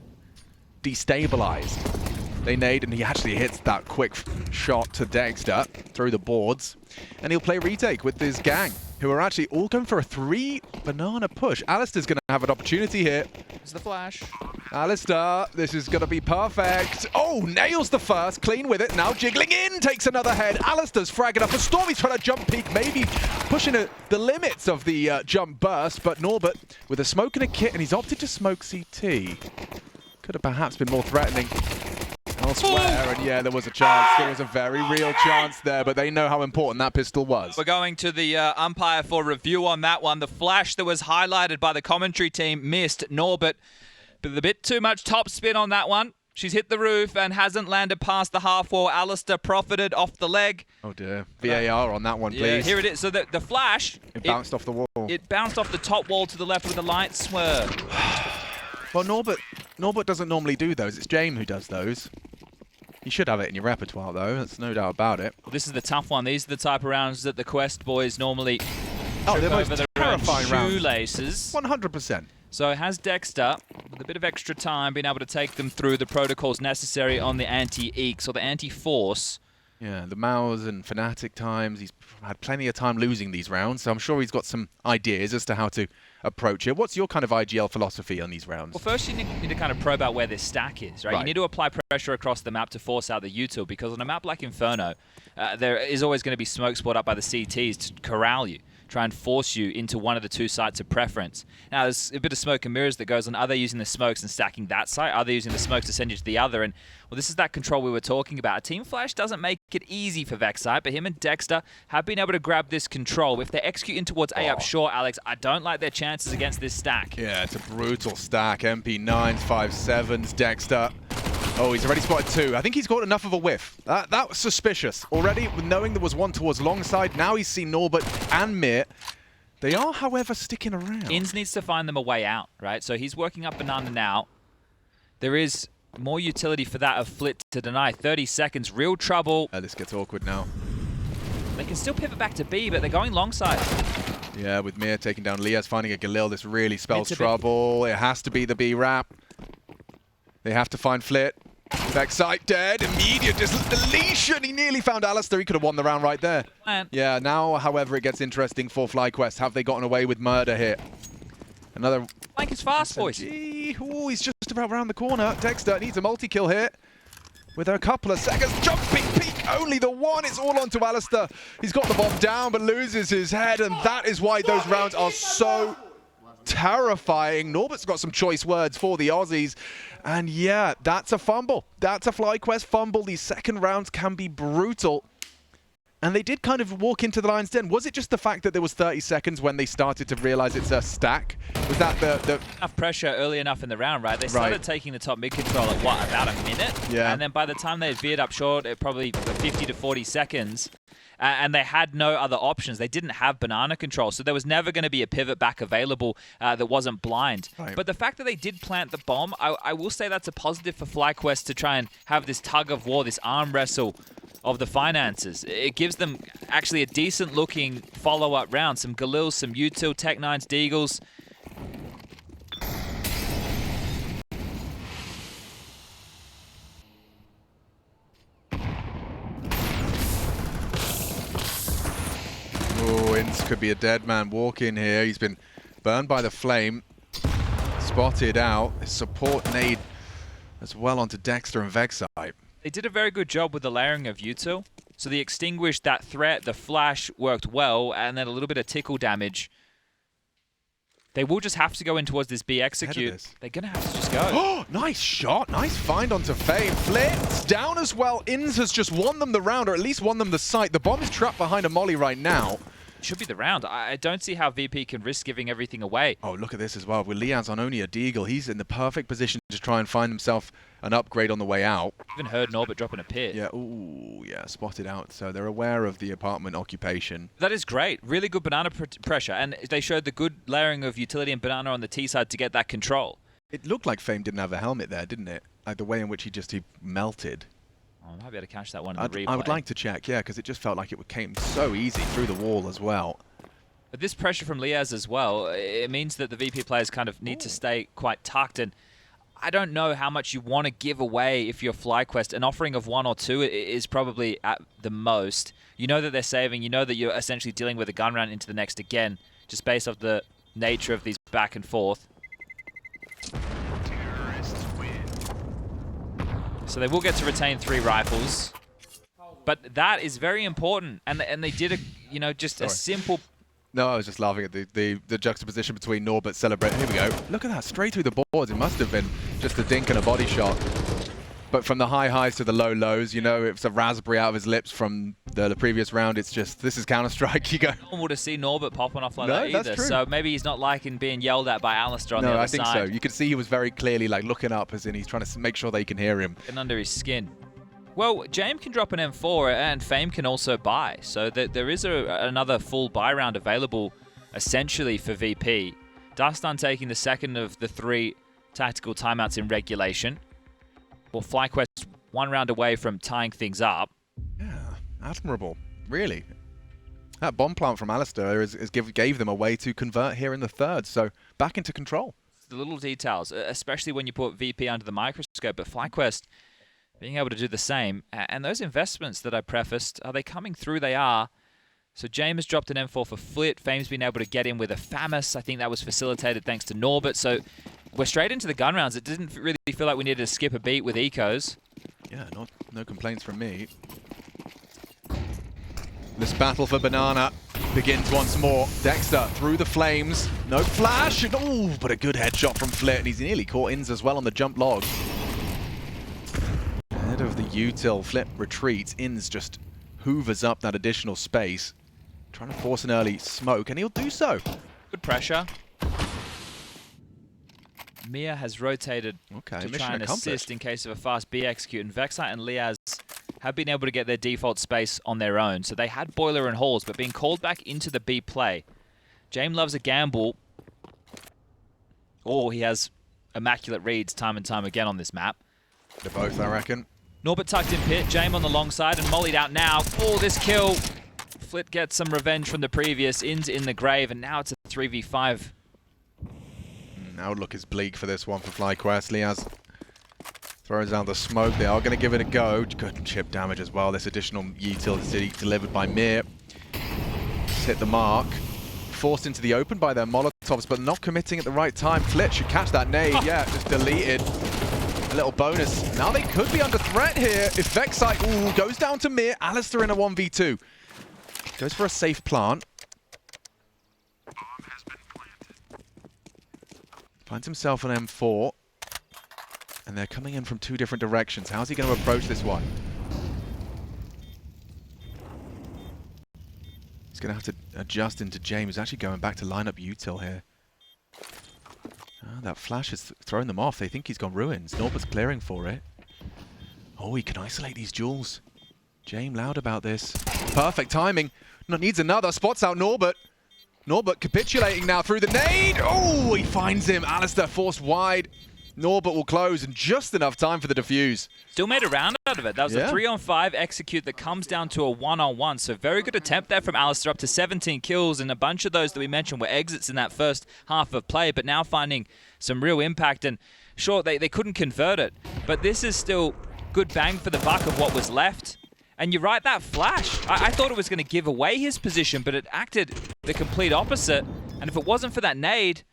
Destabilized. They nade, and he actually hits that quick shot to Dexter through the boards. And he'll play retake with his gang, who are actually all going for a 3-banana push. aliStair's going to have an opportunity here. It's the flash. aliStair, this is going to be perfect. Oh, nails the first, clean with it. Now jiggling in, takes another head. aliStair's fragging up a storm. He's trying to jump peek, maybe pushing the limits of the jump burst. But Norbert with a smoke and a kit, and he's opted to smoke CT. Could have perhaps been more threatening elsewhere, and yeah, there was a chance. There was a very real chance there, but they know how important that pistol was. We're going to the umpire for review on that one. The flash that was highlighted by the commentary team missed Norbert, but a bit too much top spin on that one. She's hit the roof and hasn't landed past the half wall. aliStair profited off the leg. Oh dear. VAR on that one, please. Yeah, here it is. So the flash... It bounced off the wall. It bounced off the top wall to the left with a light swerve. Well, Norbert doesn't normally do those. It's Jame who does those. You should have it in your repertoire, though. That's no doubt about it. Well, this is the tough one. These are the type of rounds that the Quest boys normally they're most over terrifying rounds. Shoelaces. 100%. So has Dexter, with a bit of extra time, been able to take them through the protocols necessary on the anti-Eeks or the anti-Force. Yeah, the Maus and Fnatic times. He's had plenty of time losing these rounds, so I'm sure he's got some ideas as to how to approach it. What's your kind of IGL philosophy on these rounds? Well, first you need to kind of probe out where this stack is, right? You need to apply pressure across the map to force out the util, because on a map like Inferno, there is always going to be smoke spot up by the CTs to corral you, try and force you into one of the two sites of preference. Now, there's a bit of smoke and mirrors that goes on. Are they using the smokes and stacking that site? Are they using the smokes to send you to the other? And, well, this is that control we were talking about. Team Flash doesn't make it easy for Vexite, but him and Dexter have been able to grab this control. If they're executing towards A up short, Alex, I don't like their chances against this stack. Yeah, it's a brutal stack. MP9s, 5.7s, Dexter. Oh, he's already spotted 2. I think he's got enough of a whiff. That was suspicious. Already, knowing there was one towards long side, now he's seen Norbert and Mir. They are, however, sticking around. Ins needs to find them a way out, right? So he's working up Banana now. There is more utility for that of Flit to deny. 30 seconds, real trouble. This gets awkward now. They can still pivot back to B, but they're going long side. Yeah, with Mir taking down Liaz, finding a Galil, this really spells trouble. It has to be the B wrap. They have to find Flit. Vexite dead. Immediate deletion. He nearly found aliStair. He could have won the round right there. Yeah, now, however, it gets interesting for FlyQuest. Have they gotten away with murder here? Another... Flank is fast, boys. Oh, he's just about round the corner. Dexter needs a multi-kill here. With a couple of seconds. Jumping peak. Only the one. It's all onto aliStair. He's got the bomb down, but loses his head. And that is why those rounds are so terrifying. Norbert's got some choice words for the Aussies. And yeah, that's a fumble. That's a FlyQuest fumble. These second rounds can be brutal. And they did kind of walk into the lion's den. Was it just the fact that there was 30 seconds when they started to realize it's a stack? Was that the enough pressure early enough in the round, right? They started taking the top mid control at what, about a minute? Yeah. And then by the time they had veered up short, it probably 50 to 40 seconds. And they had no other options. They didn't have banana control, so there was never going to be a pivot back available that wasn't blind. Right. But the fact that they did plant the bomb, I will say that's a positive for FlyQuest to try and have this tug of war, this arm wrestle of the finances. It gives them actually a decent-looking follow-up round. Some Galils, some util, Tech-9s, Deagles. Oh, Inns could be a dead man walking here. He's been burned by the flame. Spotted out. Support nade as well onto Dexter and Vexite. They did a very good job with the layering of util. So they extinguished that threat, the flash worked well, and then a little bit of tickle damage. They will just have to go in towards this B execute. They're going to have to just go. Oh, nice shot. Nice find onto Fame. Flit's down as well. Inns has just won them the round, or at least won them the site. The bomb is trapped behind a molly right now. Should be the round. I don't see how VP can risk giving everything away. Oh, look at this as well. With Liaz on only a Deagle, he's in the perfect position to try and find himself an upgrade on the way out. Even heard Norbert dropping a pit. Yeah, ooh, yeah, spotted out. So they're aware of the apartment occupation. That is great. Really good banana pressure. And they showed the good layering of utility and banana on the T side to get that control. It looked like Fame didn't have a helmet there, didn't it? Like the way in which he melted. Oh, I might be able to catch that one in the replay. I would like to check, yeah, because it just felt like it came so easy through the wall as well. But this pressure from Liaz as well, it means that the VP players kind of need to stay quite tucked. And I don't know how much you want to give away if you're FlyQuest. An offering of 1 or 2 is probably at the most. You know that they're saving. You know that you're essentially dealing with a gun round into the next again, just based off the nature of these back and forth. So they will get to retain 3 rifles. But that is very important. And they did a simple... No, I was just laughing at the juxtaposition between Norbert celebrating. Here we go. Look at that, straight through the boards. It must have been just a dink and a body shot. But from the high highs to the low lows, you know, it's a raspberry out of his lips from the previous round. It's just, this is Counter-Strike. You go. Normal to see Norbert popping off like that either. That's true. So maybe he's not liking being yelled at by aliStair on the other side. No, I think so. You could see he was very clearly like looking up, as in he's trying to make sure they can hear him. And under his skin. Well, Jame can drop an M4 and Fame can also buy. So there is another full buy round available essentially for VP. Dastan taking the second of the 3 tactical timeouts in regulation. Well, FlyQuest 1 round away from tying things up. Yeah, admirable, really. That bomb plant from aliStair gave them a way to convert here in the third, so back into control. The little details, especially when you put VP under the microscope, but FlyQuest being able to do the same. And those investments that I prefaced, are they coming through? They are. So Jame has dropped an M4 for Flit. Fame's been able to get in with a FAMAS. I think that was facilitated thanks to Norbert. So we're straight into the gun rounds. It didn't really feel like we needed to skip a beat with ecos. Yeah, no complaints from me. This battle for banana begins once more. Dexter through the flames. No flash. Oh, but a good headshot from Flit. And he's nearly caught Inns as well on the jump log. Ahead of the util, Flit retreats. Inns just hoovers up that additional space. Trying to force an early smoke, and he'll do so. Good pressure. Mia has rotated to try and assist in case of a fast B execute, and Vexite and Liaz have been able to get their default space on their own. So they had Boiler and Halls, but being called back into the B play. Jame loves a gamble. Oh, he has immaculate reads time and time again on this map. They're both, I reckon. Norbert tucked in pit, Jame on the long side, and mollied out now. Oh, this kill. Flit gets some revenge from the previous. Inns in the grave, and now it's a 3v5. Outlook is bleak for this one for FlyQuest. Liaz throws out the smoke. They are going to give it a go. Good chip damage as well. This additional utility delivered by Mir. Just hit the mark. Forced into the open by their Molotovs, but not committing at the right time. Flit should catch that nade. Yeah, just deleted. A little bonus. Now they could be under threat here. If Vexite goes down to Mir, aliStair in a 1v2. Goes for a safe plant. Finds himself an M4. And they're coming in from two different directions. How's he going to approach this one? He's going to have to adjust into Jame, who's actually going back to line up util here. Oh, that flash has thrown them off. They think he's gone ruins. Norbert's clearing for it. Oh, he can isolate these duels. Jame loud about this. Perfect timing. No, needs another. Spots out Norbert. Norbert capitulating now through the nade. Oh, he finds him. aliStair forced wide. Norbert will close in just enough time for the defuse. Still made a round out of it. That was a 3-on-5 execute that comes down to a 1-on-1. So very good attempt there from aliStair, up to 17 kills, and a bunch of those that we mentioned were exits in that first half of play, but now finding some real impact. And sure, they couldn't convert it, but this is still good bang for the buck of what was left. And you're right, that flash, I thought it was going to give away his position, but it acted the complete opposite. And if it wasn't for that nade,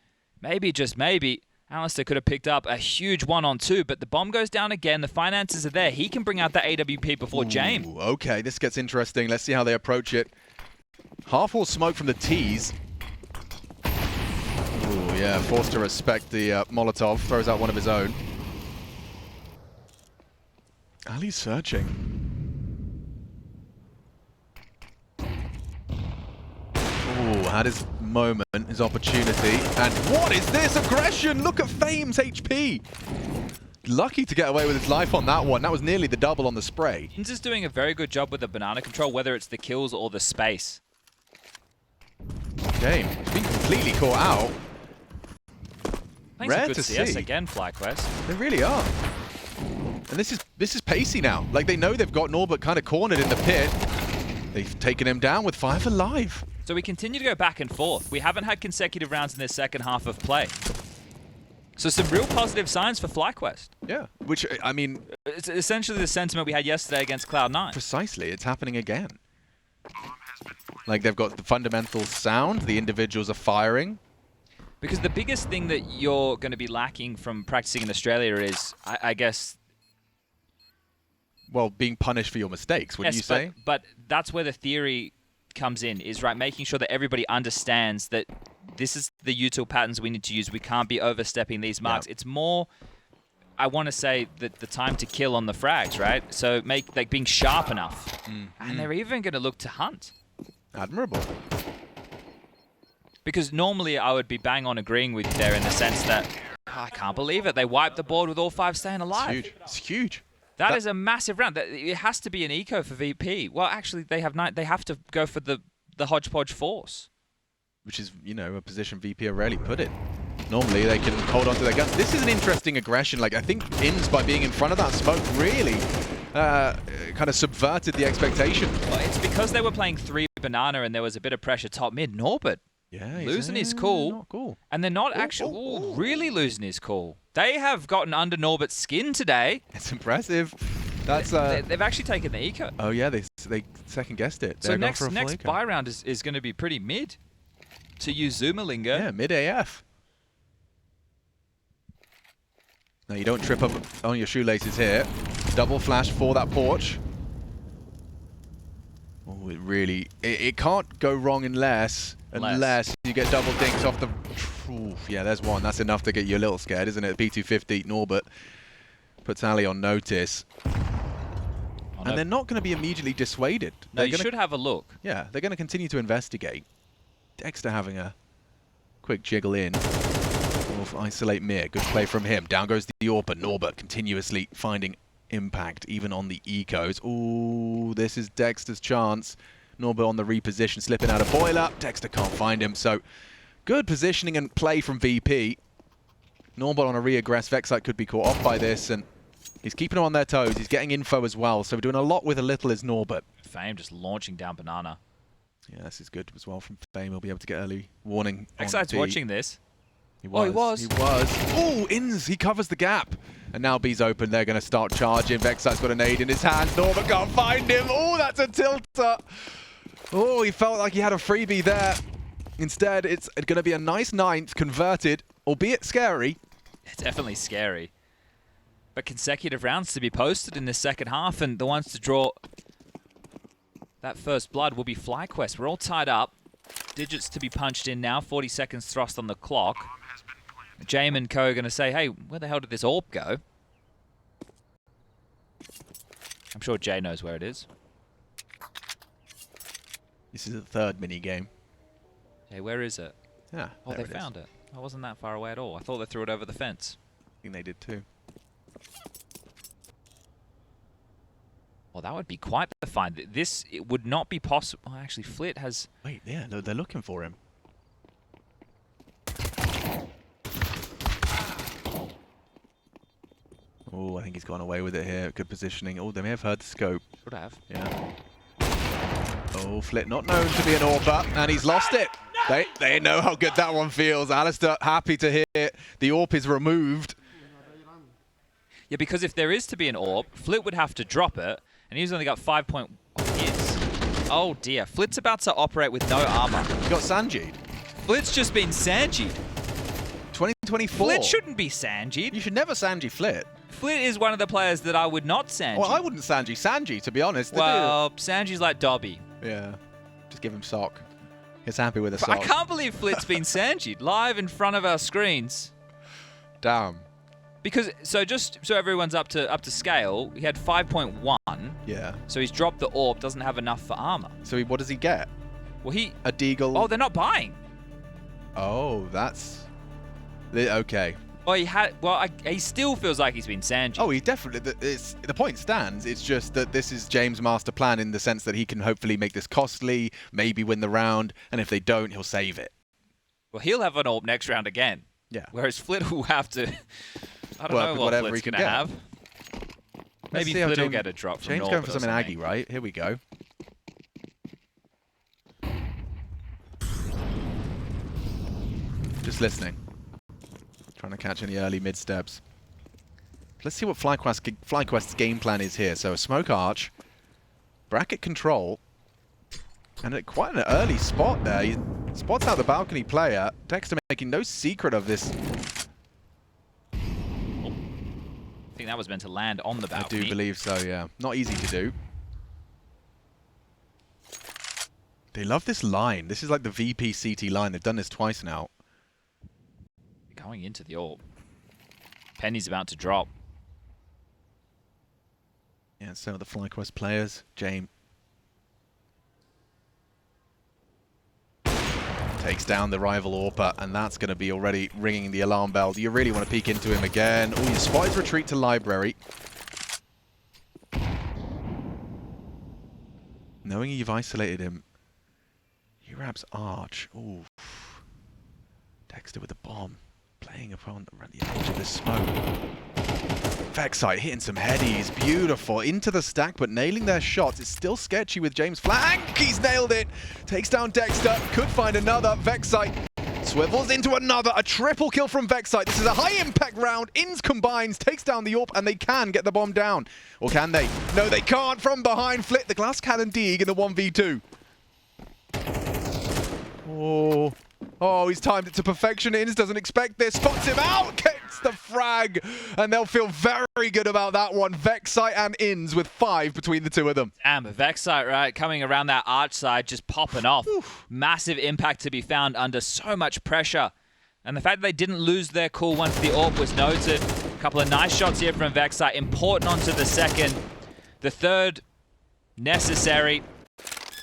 maybe, just maybe, aliStair could have picked up a huge 1-on-2, but the bomb goes down again. The finances are there. He can bring out that AWP before Jame. Okay, this gets interesting. Let's see how they approach it. Half-wall smoke from the T's. Ooh, yeah, forced to respect the Molotov. Throws out one of his own. Ali's searching. Ooh, had his moment, his opportunity, and what is this aggression? Look at Fame's HP. Lucky to get away with his life on that one. That was nearly the double on the spray. He's just doing a very good job with the banana control, whether it's the kills or the space. Jame, he's been completely caught out. Rare to see. Again, FlyQuest. They really are. And this is pacey now. Like, they know they've got Norbert kind of cornered in the pit. They've taken him down with 5 alive. So we continue to go back and forth. We haven't had consecutive rounds in this second half of play. So some real positive signs for FlyQuest. Yeah, which, I mean... It's essentially the sentiment we had yesterday against Cloud9. Precisely, it's happening again. Like, they've got the fundamental sound, the individuals are firing. Because the biggest thing that you're going to be lacking from practicing in Australia is, I guess... Well, being punished for your mistakes, wouldn't you say? But that's where the theory comes in, is right, making sure that everybody understands that this is the util patterns we need to use. We can't be overstepping these marks. It's more, I want to say, that the time to kill on the frags, right? So like being sharp enough. And they're even going to look to hunt. Admirable. Because normally I would be bang on agreeing with you there in the sense that, I can't believe it, they wiped the board with all 5 staying alive. It's huge. It's huge. That is a massive round. It has to be an eco for VP. Well, actually, they have to go for the hodgepodge force. Which is, you know, a position VP are rarely put in. Normally, they can hold on to their guns. This is an interesting aggression. Like, I think INS, by being in front of that smoke, really kind of subverted the expectation. Well, it's because they were playing 3 banana and there was a bit of pressure top mid. Norbert losing his cool. Not cool. And they're not actually really losing his cool. They have gotten under Norbert's skin today. It's impressive. That's they've actually taken the eco. Oh yeah, they second guessed it. So next buy round is going to be pretty mid to use Zoomerlinger. Yeah, mid AF. Now you don't trip up on your shoelaces here. Double flash for that porch. Oh, it really it can't go wrong unless you get double dinks off the... Oof, yeah, there's one. That's enough to get you a little scared, isn't it? P250, Norbert puts Ali on notice. And they're not going to be immediately dissuaded. No, you should have a look. Yeah, they're going to continue to investigate. Dexter having a quick jiggle in. Wolf isolate Mir. Good play from him. Down goes the AWP. Norbert continuously finding impact, even on the ecos. Ooh, this is Dexter's chance. Norbert on the reposition, slipping out of boiler. Dexter can't find him, so good positioning and play from VP. Norbert on a re-aggress. Vexite could be caught off by this, and he's keeping them on their toes. He's getting info as well, so we're doing a lot with a little as Norbert. Fame just launching down banana. Yeah, this is good as well from Fame. He'll be able to get early warning. Vexite's watching this. He was. Oh, he was. He was. Oh, INS, he covers the gap. And now B's open. They're going to start charging. Vexite's got a nade in his hand. Norbert can't find him. Oh, that's a tilter. Oh, he felt like he had a freebie there. Instead, it's going to be a nice 9th converted, albeit scary. It's definitely scary. But consecutive rounds to be posted in this second half, and the ones to draw that first blood will be FlyQuest. We're all tied up. Digits to be punched in now. 40 seconds thrust on the clock. Jame and co are going to say, hey, where the hell did this AWP go? I'm sure Jay knows where it is. This is the third mini game. Hey, where is it? Yeah. Oh, they found it. I wasn't that far away at all. I thought they threw it over the fence. I think they did too. Well, that would be quite the find. This it would not be possible. Oh, actually, Flit has... Wait, yeah, no, they're looking for him. Oh, I think he's gone away with it here. Good positioning. Oh, they may have heard the scope. Should have. Yeah. Oh, Flit not known to be an AWPer, and he's lost it. They know how good that one feels. aliStair happy to hear it. The AWP is removed. Yeah, because if there is to be an AWP, Flit would have to drop it, and he's only got 5 point... Oh dear, Flit's about to operate with no armor. He got Sanji'd. Flit's just been Sanji'd. 2024. Flit shouldn't be Sanji'd. You should never Sanji Flit. Flit is one of the players that I would not Sanji. Well, I wouldn't Sanji, to be honest. Well, Sanji's like Dobby. Yeah, just give him sock. He's happy with a sock. I can't believe Flit's been Sanji'd live in front of our screens. Damn. Because, so just so everyone's up to scale, he had 5.1. Yeah. So he's dropped the AWP, doesn't have enough for armor. So what does he get? Well, A deagle. Oh, they're not buying. Oh, that's... Okay. Well, he still feels like he's been Sanji'd. Oh, he definitely... The point stands. It's just that this is James' master plan in the sense that he can hopefully make this costly, maybe win the round, and if they don't, he'll save it. Well, he'll have an AWP next round again. Yeah. Whereas Flit will have to... I don't Work know what Flit's going to have. Maybe Flit will get a drop from James going for something Aggie, right? Here we go. Just listening. Trying to catch any early mid-steps. Let's see what FlyQuest's game plan is here. So a smoke arch, bracket control, and at quite an early spot there. He spots out the balcony player. Dexter making no secret of this. I think that was meant to land on the balcony. I do believe so, yeah. Not easy to do. They love this line. This is like the VP CT line. They've done this twice now. Going into the AWP. Penny's about to drop. Yeah, so the FlyQuest players. Jame takes down the rival AWPer, and that's going to be already ringing the alarm bell. Do you really want to peek into him again? Oh, you spotted retreat to library. Knowing you've isolated him, he grabs Arch. Ooh. Dexter with the bomb. Playing upon the edge of the smoke. Vexite hitting some headies. Beautiful. Into the stack, but nailing their shots. It's still sketchy with James flank. He's nailed it. Takes down Dexter. Could find another. Vexite swivels into another. A triple kill from Vexite. This is a high-impact round. Ins combines. Takes down the AWP, and they can get the bomb down. Or can they? No, they can't. From behind, Flit the glass cannon Deeg in the 1v2. Oh... Oh, he's timed it to perfection. Ins doesn't expect this. Spots him out. Gets the frag. And they'll feel very good about that one. Vexite and Ins with 5 between the two of them. Damn, Vexite, right? Coming around that arch side, just popping off. Oof. Massive impact to be found under so much pressure. And the fact that they didn't lose their cool once the AWP was noted. A couple of nice shots here from Vexite. Important onto the second. The third, necessary.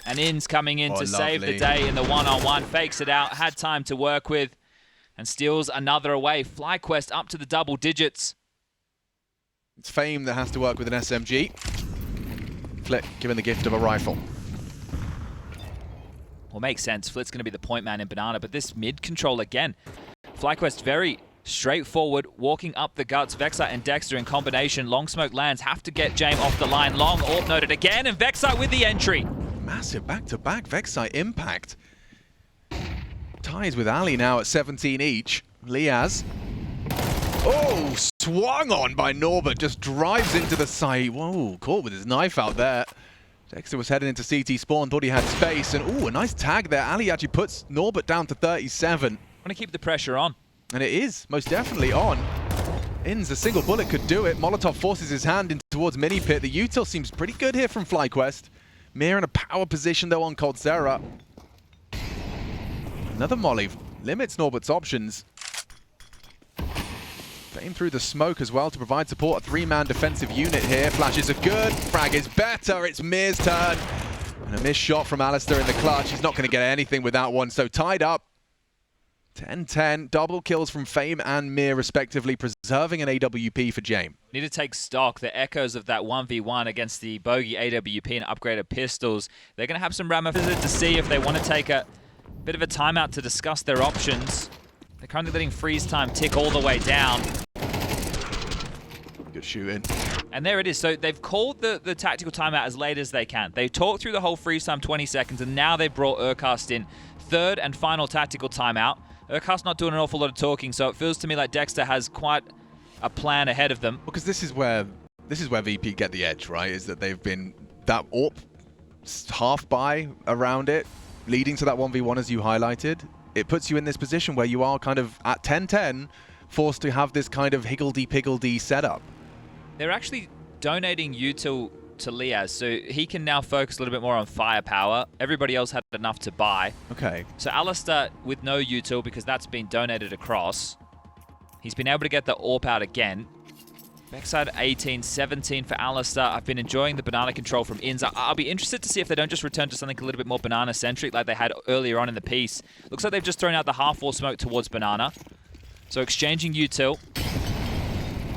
And Ins coming in to save the day in the one-on-one. Fakes it out, had time to work with, and steals another away. FlyQuest up to the double digits. It's Fame that has to work with an SMG. Flit given the gift of a rifle. Well, makes sense. Flit's going to be the point man in Banana, but this mid control again. FlyQuest very straightforward, walking up the guts. Vexite and Dexter in combination. Long smoke lands, have to get Jame off the line. Long AWP noted again, and Vexite with the entry. Massive back-to-back Vexite impact. Ties with Ali now at 17 each. Liaz. Oh, swung on by Norbert. Just drives into the site. Whoa, caught with his knife out there. Dexter was heading into CT spawn, thought he had space. And ooh, a nice tag there. Ali actually puts Norbert down to 37. Want to keep the pressure on. And it is most definitely on. Ins, a single bullet could do it. Molotov forces his hand in towards Mini Pit. The util seems pretty good here from FlyQuest. Mir in a power position though on Cold Sarah. Another molly limits Norbert's options. Fame through the smoke as well to provide support. A three-man defensive unit here. Flashes are good. Frag is better. It's Mir's turn. And a missed shot from aliStair in the clutch. He's not going to get anything with that one. So tied up. 10-10. Double kills from Fame and Mir respectively, preserving an AWP for Jame. Need to take stock. The echoes of that 1v1 against the bogey AWP and upgraded pistols. They're going to have some ramifications to see if they want to take a bit of a timeout to discuss their options. They're currently letting freeze time tick all the way down. Good shooting. And there it is. So they've called the tactical timeout as late as they can. They talked through the whole freeze time 20 seconds, and now they've brought Urcast in. Third and final tactical timeout. Urcast not doing an awful lot of talking, so it feels to me like Dexter has quite a plan ahead of them. Because this is where VP get the edge, right? Is that they've been that AWP half buy around it, leading to that 1v1 as you highlighted. It puts you in this position where you are kind of at 10-10, forced to have this kind of higgledy-piggledy setup. They're actually donating util to Liaz, so he can now focus a little bit more on firepower. Everybody else had enough to buy. Okay. So aliStair with no util because that's been donated across. He's been able to get the AWP out again. Backside 18, 17 for aliStair. I've been enjoying the banana control from Inns. I'll be interested to see if they don't just return to something a little bit more banana-centric like they had earlier on in the piece. Looks like they've just thrown out the half-wall smoke towards banana. So exchanging util.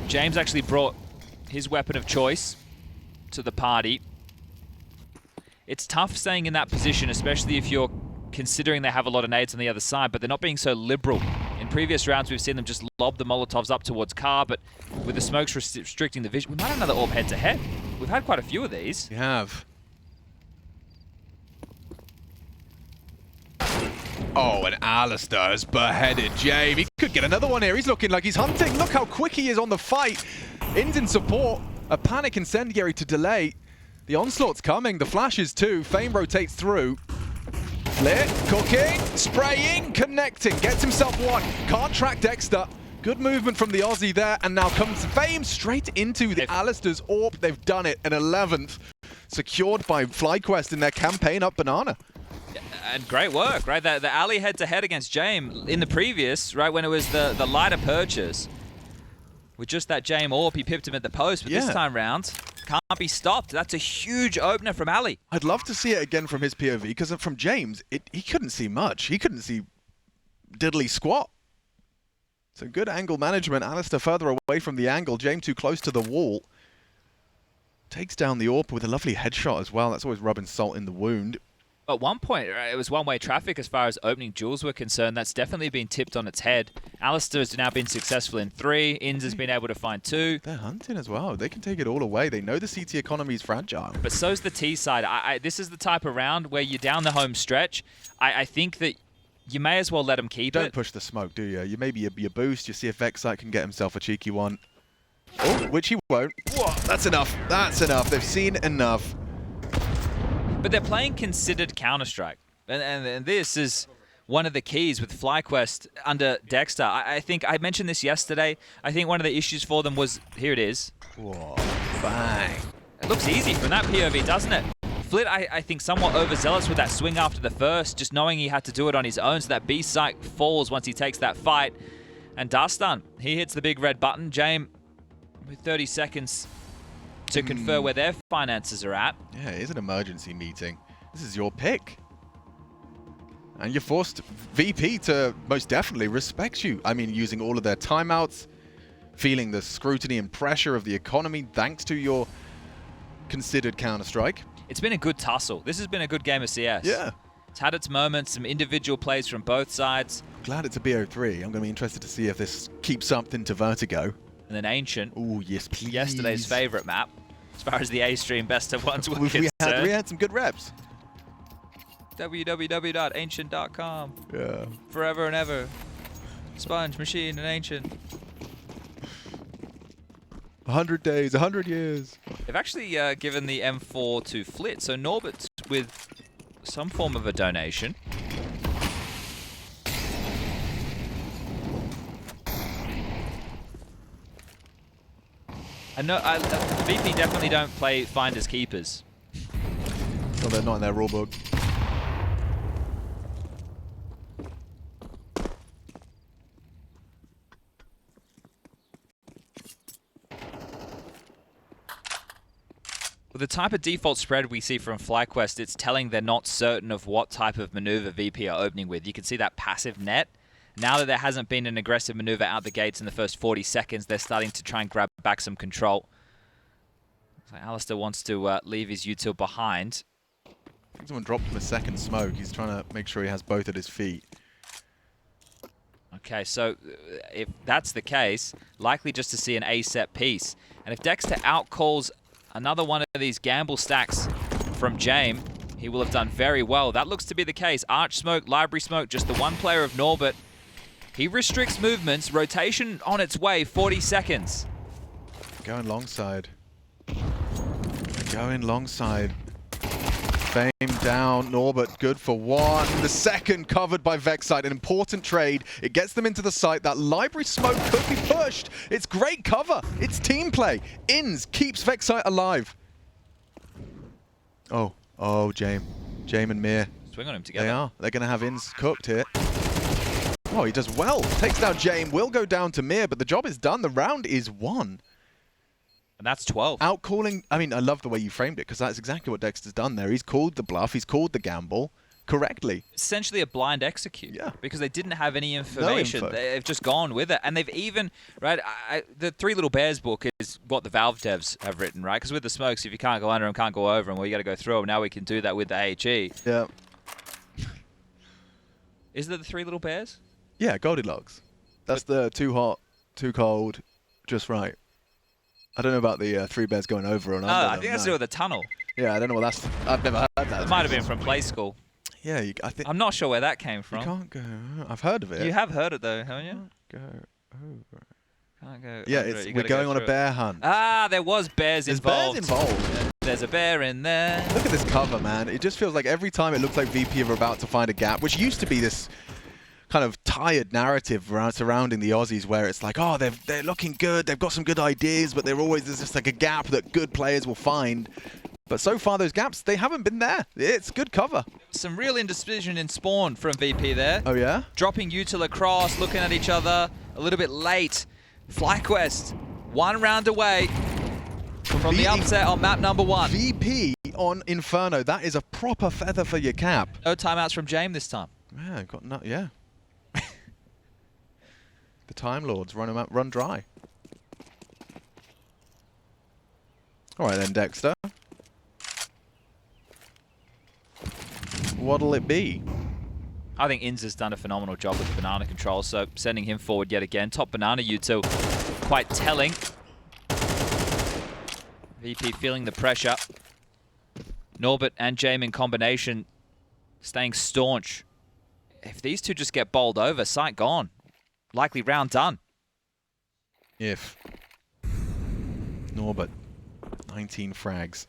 James actually brought his weapon of choice to the party. It's tough staying in that position, especially if you're considering they have a lot of nades on the other side, but they're not being so liberal. In previous rounds, we've seen them just lob the Molotovs up towards car, but with the smokes restricting the vision, we might have another AWP head-to-head. We've had quite a few of these. We have. Oh, and aliStair has beheaded Jame. He could get another one here. He's looking like he's hunting. Look how quick he is on the fight. Inns in support. A panic incendiary to delay. The onslaught's coming. The flashes too. Fame rotates through. Lit, cooking, spraying, connecting. Gets himself one. Can't track Dexter. Good movement from the Aussie there. And now comes Fame straight into the aliStair's AWP. They've done it. An 11th. Secured by FlyQuest in their campaign up banana. And great work, right? The Ali head-to-head against Jame in the previous, right, when it was the lighter purchase. With just that Jame AWP, he pipped him at the post, but this time round, can't be stopped. That's a huge opener from Ali. I'd love to see it again from his POV, because from James, he couldn't see much. He couldn't see diddly squat. So good angle management. aliStair further away from the angle. Jame too close to the wall. Takes down the AWP with a lovely headshot as well. That's always rubbing salt in the wound. At one point, it was one-way traffic as far as opening duels were concerned. That's definitely been tipped on its head. aliStair has now been successful in 3. Inns has been able to find 2. They're hunting as well. They can take it all away. They know the CT economy is fragile. But so's the T side. This is the type of round where you're down the home stretch. I think that you may as well let them keep it. Don't push the smoke, do you? You maybe your boost. You see if Vexite can get himself a cheeky one. Oh, which he won't. Whoa, that's enough. That's enough. They've seen enough. But they're playing considered Counter-Strike. And this is one of the keys with FlyQuest under Dexter. I think I mentioned this yesterday. I think one of the issues for them was, here it is. Whoa, bang. It looks easy from that POV, doesn't it? Flit, I think, somewhat overzealous with that swing after the first, just knowing he had to do it on his own, so that B site falls once he takes that fight. And Dastan, he hits the big red button. Jame, with 30 seconds to confer where their finances are at. Yeah, it is an emergency meeting. This is your pick. And you're forced VP to most definitely respect you. I mean, using all of their timeouts, feeling the scrutiny and pressure of the economy thanks to your considered Counter-Strike. It's been a good tussle. This has been a good game of CS. Yeah. It's had its moments, some individual plays from both sides. I'm glad it's a BO3. I'm going to be interested to see if this keeps up into Vertigo. And then Ancient. Oh, yes, please. Yesterday's favorite map, as far as the A-Stream best of ones were concerned. We had some good reps. www.ancient.com. Yeah. Forever and ever. Sponge, Machine, and Ancient. 100 days, 100 years. They've actually given the M4 to Flit, so Norbert with some form of a donation. I know VP definitely don't play finders keepers. Well, they're not in their rulebook. the type of default spread we see from FlyQuest, it's telling they're not certain of what type of maneuver VP are opening with. You can see that passive net. Now that there hasn't been an aggressive maneuver out the gates in the first 40 seconds, they're starting to try and grab back some control. So aliStair wants to leave his util behind. I think someone dropped him a second smoke. He's trying to make sure he has both at his feet. Okay, so if that's the case, likely just to see an A set piece. And if Dexter outcalls another one of these gamble stacks from Jame, he will have done very well. That looks to be the case. Arch smoke, library smoke, just the one player of Norbert. He restricts movements, rotation on its way, 40 seconds. Going long side. Going long side. Fame down, Norbert good for one. The second covered by Vexite, an important trade. It gets them into the site. That library smoke could be pushed. It's great cover. It's team play. Inns keeps Vexite alive. Oh, Jame and Mir. Swing on him together. They are. They're going to have Inns cooked here. Oh, he does well. Takes down Jame, will go down to Mir, but the job is done. The round is won. And that's 12. Outcalling, I mean, I love the way you framed it, because that's exactly what Dexter's done there. He's called the bluff, he's called the gamble correctly. Essentially a blind execute. Yeah. Because they didn't have any information. No info. They've just gone with it. And they've even, right, the Three Little Bears book is what the Valve devs have written, right? Because with the smokes, if you can't go under them, can't go over them, well, you got to go through them. Now we can do that with the HE. Yeah. Is it the Three Little Bears? Yeah, Goldilocks. That's the too hot, too cold, just right. I don't know about the three bears going over and under I them, think that's to do with the tunnel. Yeah, I don't know what that's... I've never heard that. It might have been from Play School. Yeah, I think... I'm not sure where that came from. You can't go... I've heard of it. You have heard it though, haven't you? Go over. Can't go Yeah, under it. we're going on a bear hunt. Ah, there was bears involved. There's bears involved. There's a bear in there. Look at this cover, man. It just feels like every time it looks like VP are about to find a gap, which used to be this kind of tired narrative surrounding the Aussies where it's like, oh, they're looking good, they've got some good ideas, but there's just like a gap that good players will find. But so far, those gaps, they haven't been there. It's good cover. Some real indecision in spawn from VP there. Oh, yeah? Dropping util across, looking at each other, a little bit late. FlyQuest, one round away from the upset on map number 1. VP on Inferno, that is a proper feather for your cap. No timeouts from Jame this time. Yeah, yeah. The Time Lords run dry. All right then, Dexter. What'll it be? I think Inz has done a phenomenal job with the banana control, so sending him forward yet again. Top banana util, quite telling. VP feeling the pressure. Norbert and Jame in combination, staying staunch. If these two just get bowled over, sight gone. Likely round done. If. Norbert, 19 frags.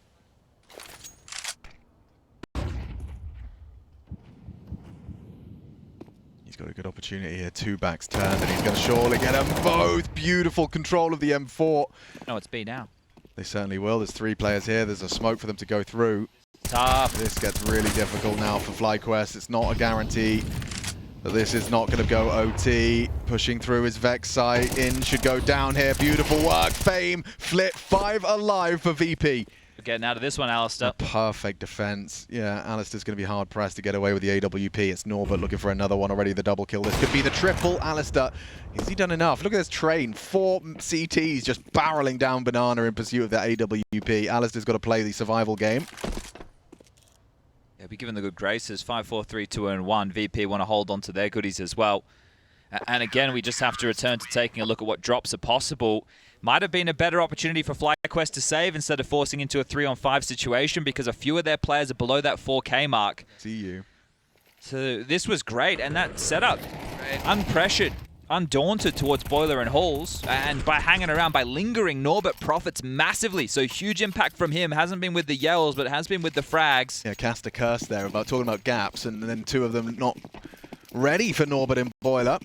He's got a good opportunity here. 2 backs turned, and he's going to surely get them both. Beautiful control of the M4. No, it's B now. They certainly will. There's 3 players here. There's a smoke for them to go through. Tough. This gets really difficult now for FlyQuest. It's not a guarantee that this is not going to go OT. Pushing through his Vexite. In should go down here. Beautiful work. Fame. Flip. 5 alive for VP. Getting out of this one, aliStair. Perfect defense. Yeah, aliStair's going to be hard pressed to get away with the AWP. It's Norbert looking for another one already. The double kill. This could be the triple. aliStair, has he done enough? Look at this train. 4 CTs just barreling down Banana in pursuit of that AWP. aliStair's got to play the survival game. Yeah, be given the good graces. 5, 4, 3, 2, and 1. VP want to hold on to their goodies as well. And again, we just have to return to taking a look at what drops are possible. Might have been a better opportunity for FlyQuest to save instead of forcing into a 3-on-5 situation because a few of their players are below that 4K mark. See you. So this was great, and that setup, unpressured, undaunted towards Boiler and Halls, and by hanging around, by lingering, Norbert profits massively. So huge impact from him. Hasn't been with the yells, but has been with the frags. Yeah, cast a curse there about talking about gaps, and then 2 of them not ready for Norbert and Boiler.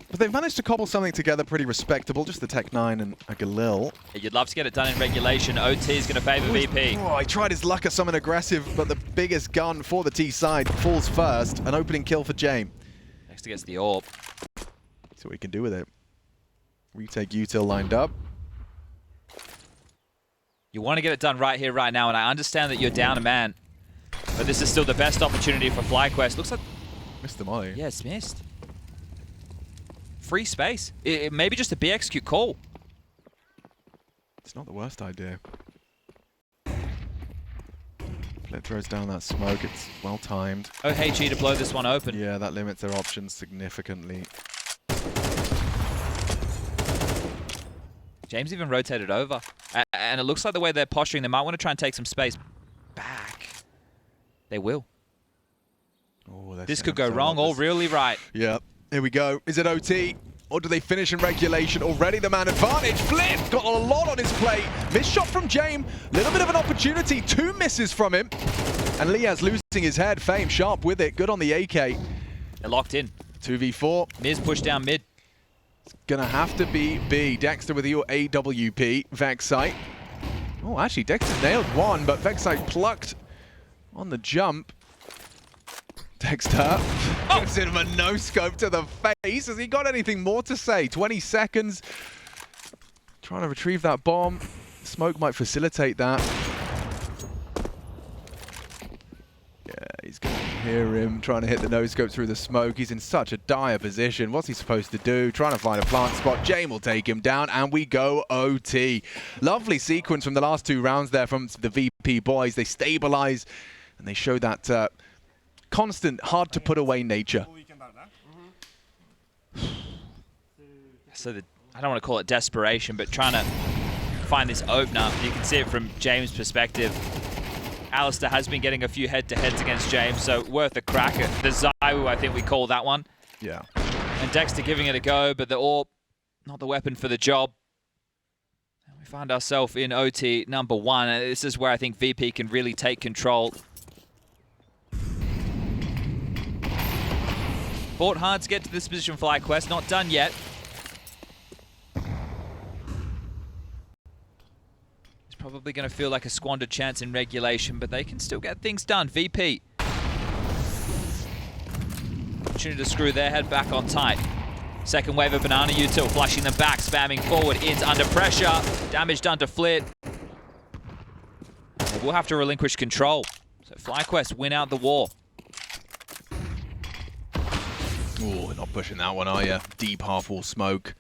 But they've managed to cobble something together pretty respectable, just the Tech 9 and a Galil. You'd love to get it done in regulation. OT is going to favor VP. Oh, he tried his luck at something aggressive, but the biggest gun for the T side falls first. An opening kill for Jame. Next gets the AWP. See what he can do with it. Retake util lined up. You want to get it done right here, right now, and I understand that you're down a man. But this is still the best opportunity for FlyQuest. Looks like... Missed the molly. Yeah, it's missed. Free space. Maybe just a B-execute call. It's not the worst idea. Flit throws down that smoke. It's well timed. OHE to blow this one open. Yeah, that limits their options significantly. James even rotated over. And it looks like the way they're posturing, they might want to try and take some space back. They will. Oh, this could go wrong or really right. Yeah, here we go. Is it OT? Or do they finish in regulation? Already the man advantage. Flit got a lot on his plate. Missed shot from Jame. Little bit of an opportunity. 2 misses from him. And Liaz losing his head. Fame sharp with it. Good on the AK. They're locked in. 2v4. Miz pushed down mid. It's gonna have to be B. Dexter with your AWP. Vexite. Oh, actually, Dexter nailed one, but Vexite plucked on the jump. Dexter gives him a no-scope to the face. Has he got anything more to say? 20 seconds. Trying to retrieve that bomb. Smoke might facilitate that. Yeah, he's going to hear him trying to hit the no-scope through the smoke. He's in such a dire position. What's he supposed to do? Trying to find a plant spot. Jame will take him down, and we go OT. Lovely sequence from the last 2 rounds there from the VP boys. They stabilize, and they show that... constant, hard to put away nature. So I don't want to call it desperation, but trying to find this opener. You can see it from James' perspective. aliStair has been getting a few head-to-heads against James, so worth a crack at the Zaiwu, I think we call that one. Yeah. And Dexter giving it a go, but they're all not the weapon for the job. And we find ourselves in OT number 1. And this is where I think VP can really take control. Fought hard to get to this position, FlyQuest. Not done yet. It's probably going to feel like a squandered chance in regulation, but they can still get things done. VP. Opportunity to screw their head back on tight. Second wave of Banana Util, flashing them back, spamming forward. Ins under pressure. Damage done to Flit. They will have to relinquish control. So FlyQuest win out the war. Oh, not pushing that one, are you? Deep half-wall smoke.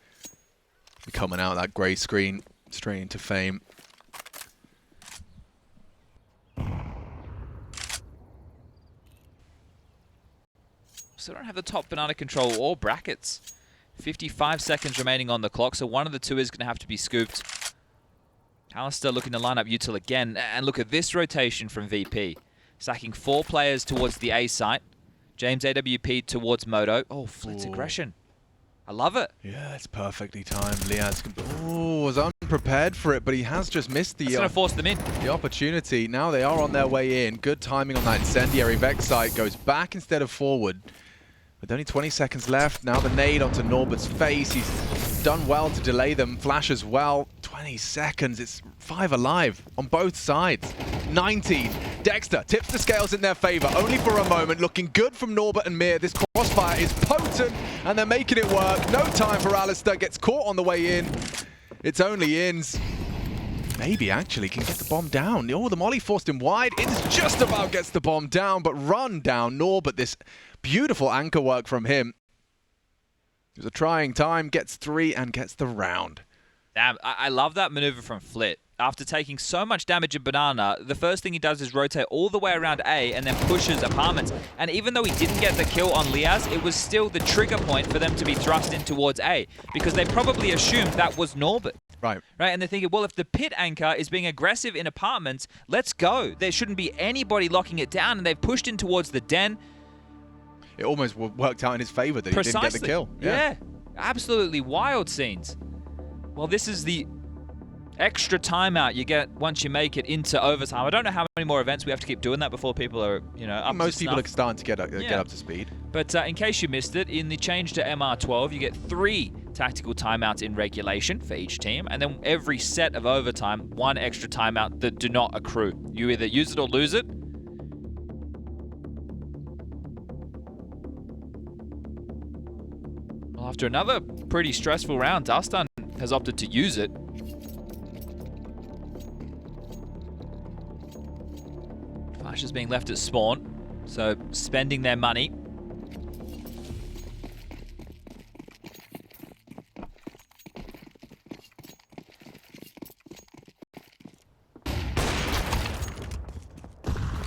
You're coming out of that grey screen, straight into Fame. Still don't have the top banana control or brackets. 55 seconds remaining on the clock, so one of the two is going to have to be scooped. aliStair looking to line up Util again, and look at this rotation from VP. Stacking 4 players towards the A site. James AWP towards Moto. Oh, Flit's aggression. I love it. Yeah, it's perfectly timed. Liaz was unprepared for it, but he has just missed the... That's going to force them in. The opportunity. Now they are on their way in. Good timing on that incendiary. Vexite goes back instead of forward. With only 20 seconds left, now the nade onto Norbert's face. He's done well to delay them. Flash as well. 20 seconds. It's 5 alive on both sides. 19. Dexter tips the scales in their favor, only for a moment. Looking good from Norbert and Mir. This crossfire is potent, and they're making it work. No time for aliStair. Gets caught on the way in. It's only ins. Maybe actually can get the bomb down. Oh, the molly forced him wide. Ins just about gets the bomb down, but run down Norbert. This beautiful anchor work from him. It was a trying time. Gets 3 and gets the round. Damn, I love that maneuver from Flit. After taking so much damage in Banana, the first thing he does is rotate all the way around A and then pushes Apartments. And even though he didn't get the kill on Liaz, it was still the trigger point for them to be thrust in towards A, because they probably assumed that was Norbert. Right. And they're thinking, well, if the pit anchor is being aggressive in Apartments, let's go. There shouldn't be anybody locking it down, and they've pushed in towards the den. It almost worked out in his favor that he didn't get the kill. Yeah, absolutely wild scenes. Well, this is the extra timeout you get once you make it into overtime. I don't know how many more events we have to keep doing that before people are, up Most to people snuff. are starting to get up to speed. But in case you missed it, in the change to MR12, you get 3 tactical timeouts in regulation for each team, and then every set of overtime, 1 extra timeout that do not accrue. You either use it or lose it. Well, after another pretty stressful round, Dustin has opted to use it. Ashes being left at spawn, so spending their money.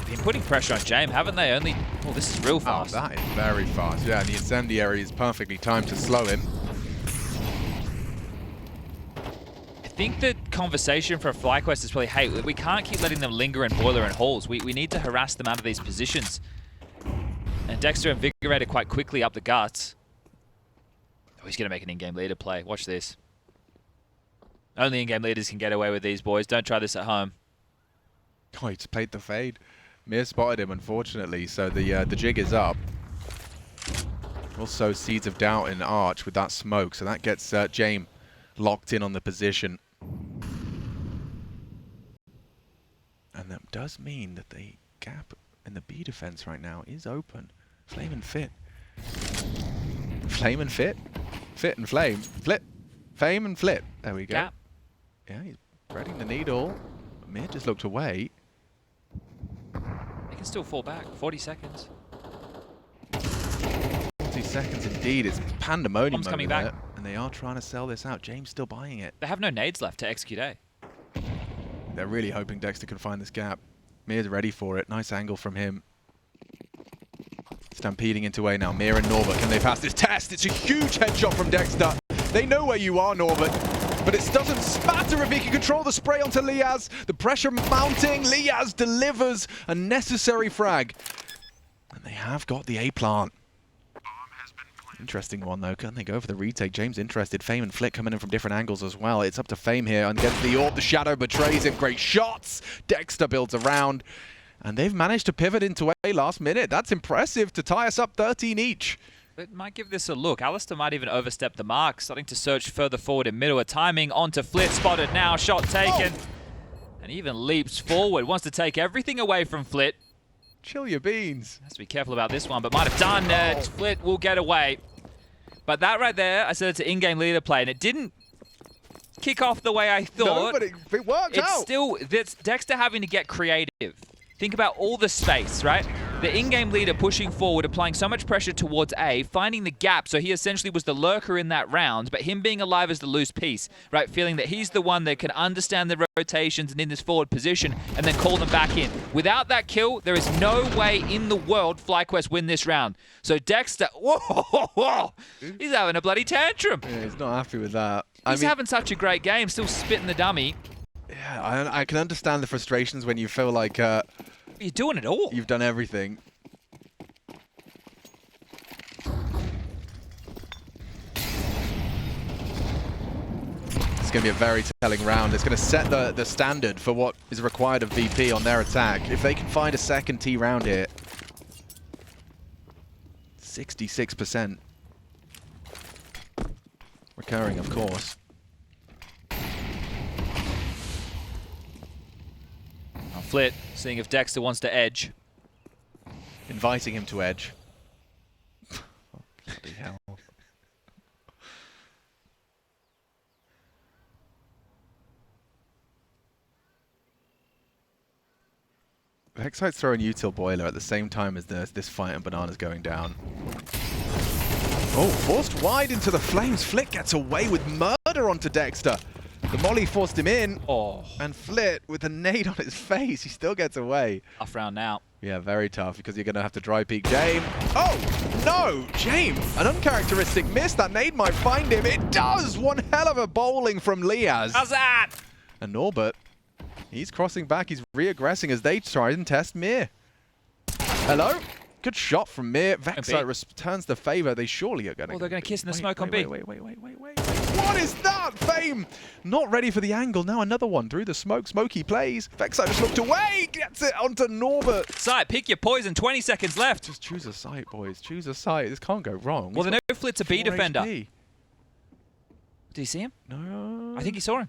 Been putting pressure on Jame, haven't they? Only, oh, this is real fast. Oh, that is very fast. Yeah, and the incendiary is perfectly timed to slow him. I think the conversation for FlyQuest is probably, hey, we can't keep letting them linger in boiler and halls. We need to harass them out of these positions. And Dexter invigorated quite quickly up the guts. Oh, he's going to make an in-game leader play. Watch this. Only in-game leaders can get away with these, boys. Don't try this at home. Oh, he just played the fade. Mir spotted him, unfortunately, so the jig is up. Also, Seeds of Doubt in Arch with that smoke, so that gets Jame locked in on the position. And that does mean that the gap in the B defense right now is open. Flame and Fit. Flame and Fit? Fit and Flame. Flip. Fame and Flip. There we go. Gap. Yeah, he's threading the needle. Mir just looked away. They can still fall back. 40 seconds. 40 seconds indeed. It's pandemonium Bomb's coming over back. there, and they are trying to sell this out. James still buying it. They have no nades left to execute A. They're really hoping Dexter can find this gap. Mir's ready for it. Nice angle from him. Stampeding into A now. Mir and Norbert, can they pass this test? It's a huge headshot from Dexter. They know where you are, Norbert. But it doesn't matter if he can control the spray onto Liaz. The pressure mounting. Liaz delivers a necessary frag. And they have got the A plant. Interesting one, though. Can they go for the retake? James interested. Fame and Flick coming in from different angles as well. It's up to Fame here and gets the orb. The shadow betrays him. Great shots. Dexter builds around. And they've managed to pivot into A last minute. That's impressive to tie us up 13 each. It might give this a look. aliStair might even overstep the mark, starting to search further forward in middle. A timing onto Flit, spotted now, shot taken. Oh. And even leaps forward, wants to take everything away from Flit. Chill your beans. Has to be careful about this one, but might have done it. Flit will get away. But that right there, I said it's an in-game leader play, and it didn't kick off the way I thought. No, but it worked out. It's still, it's Dexter having to get creative. Think about all the space, right? The in-game leader pushing forward, applying so much pressure towards A, finding the gap, so he essentially was the lurker in that round, but him being alive as the loose piece, right? Feeling that he's the one that can understand the rotations and in this forward position, and then call them back in. Without that kill, there is no way in the world FlyQuest win this round. So Dexter, whoa, he's having a bloody tantrum. Yeah, he's not happy with that. He's having such a great game, still spitting the dummy. Yeah, I can understand the frustrations when you feel like you're doing it all. You've done everything. It's going to be a very telling round. It's going to set the standard for what is required of VP on their attack. If they can find a second T round here, 66%. Recurring, of course. Flit, seeing if Dexter wants to edge. Inviting him to edge. Oh, bloody hell. Hexite's throwing util boiler at the same time as this fight and Banana's going down. Oh, forced wide into the flames. Flick gets away with murder onto Dexter. The molly forced him in. Oh. And Flit with a nade on his face. He still gets away. Tough round now. Yeah, very tough because you're going to have to dry peek Jame. Oh, no! Jame, an uncharacteristic miss. That nade might find him. It does! One hell of a bowling from Liaz. How's that? And Norbert, he's crossing back. He's re-aggressing as they try and test Mir. Hello? Good shot from Mir. Vexite returns the favor. They surely are going to... Oh, they're going to kiss in the smoke on B. Wait. What is that? Fame! Not ready for the angle. Now another one through the smoke. Smokey plays. Vexite just looked away. Gets it onto Norbert. Sight, pick your poison. 20 seconds left. Just choose a site, boys. Choose a site. This can't go wrong. Well, the no Flit's a B defender. HP. Did he see him? No. I think he saw him.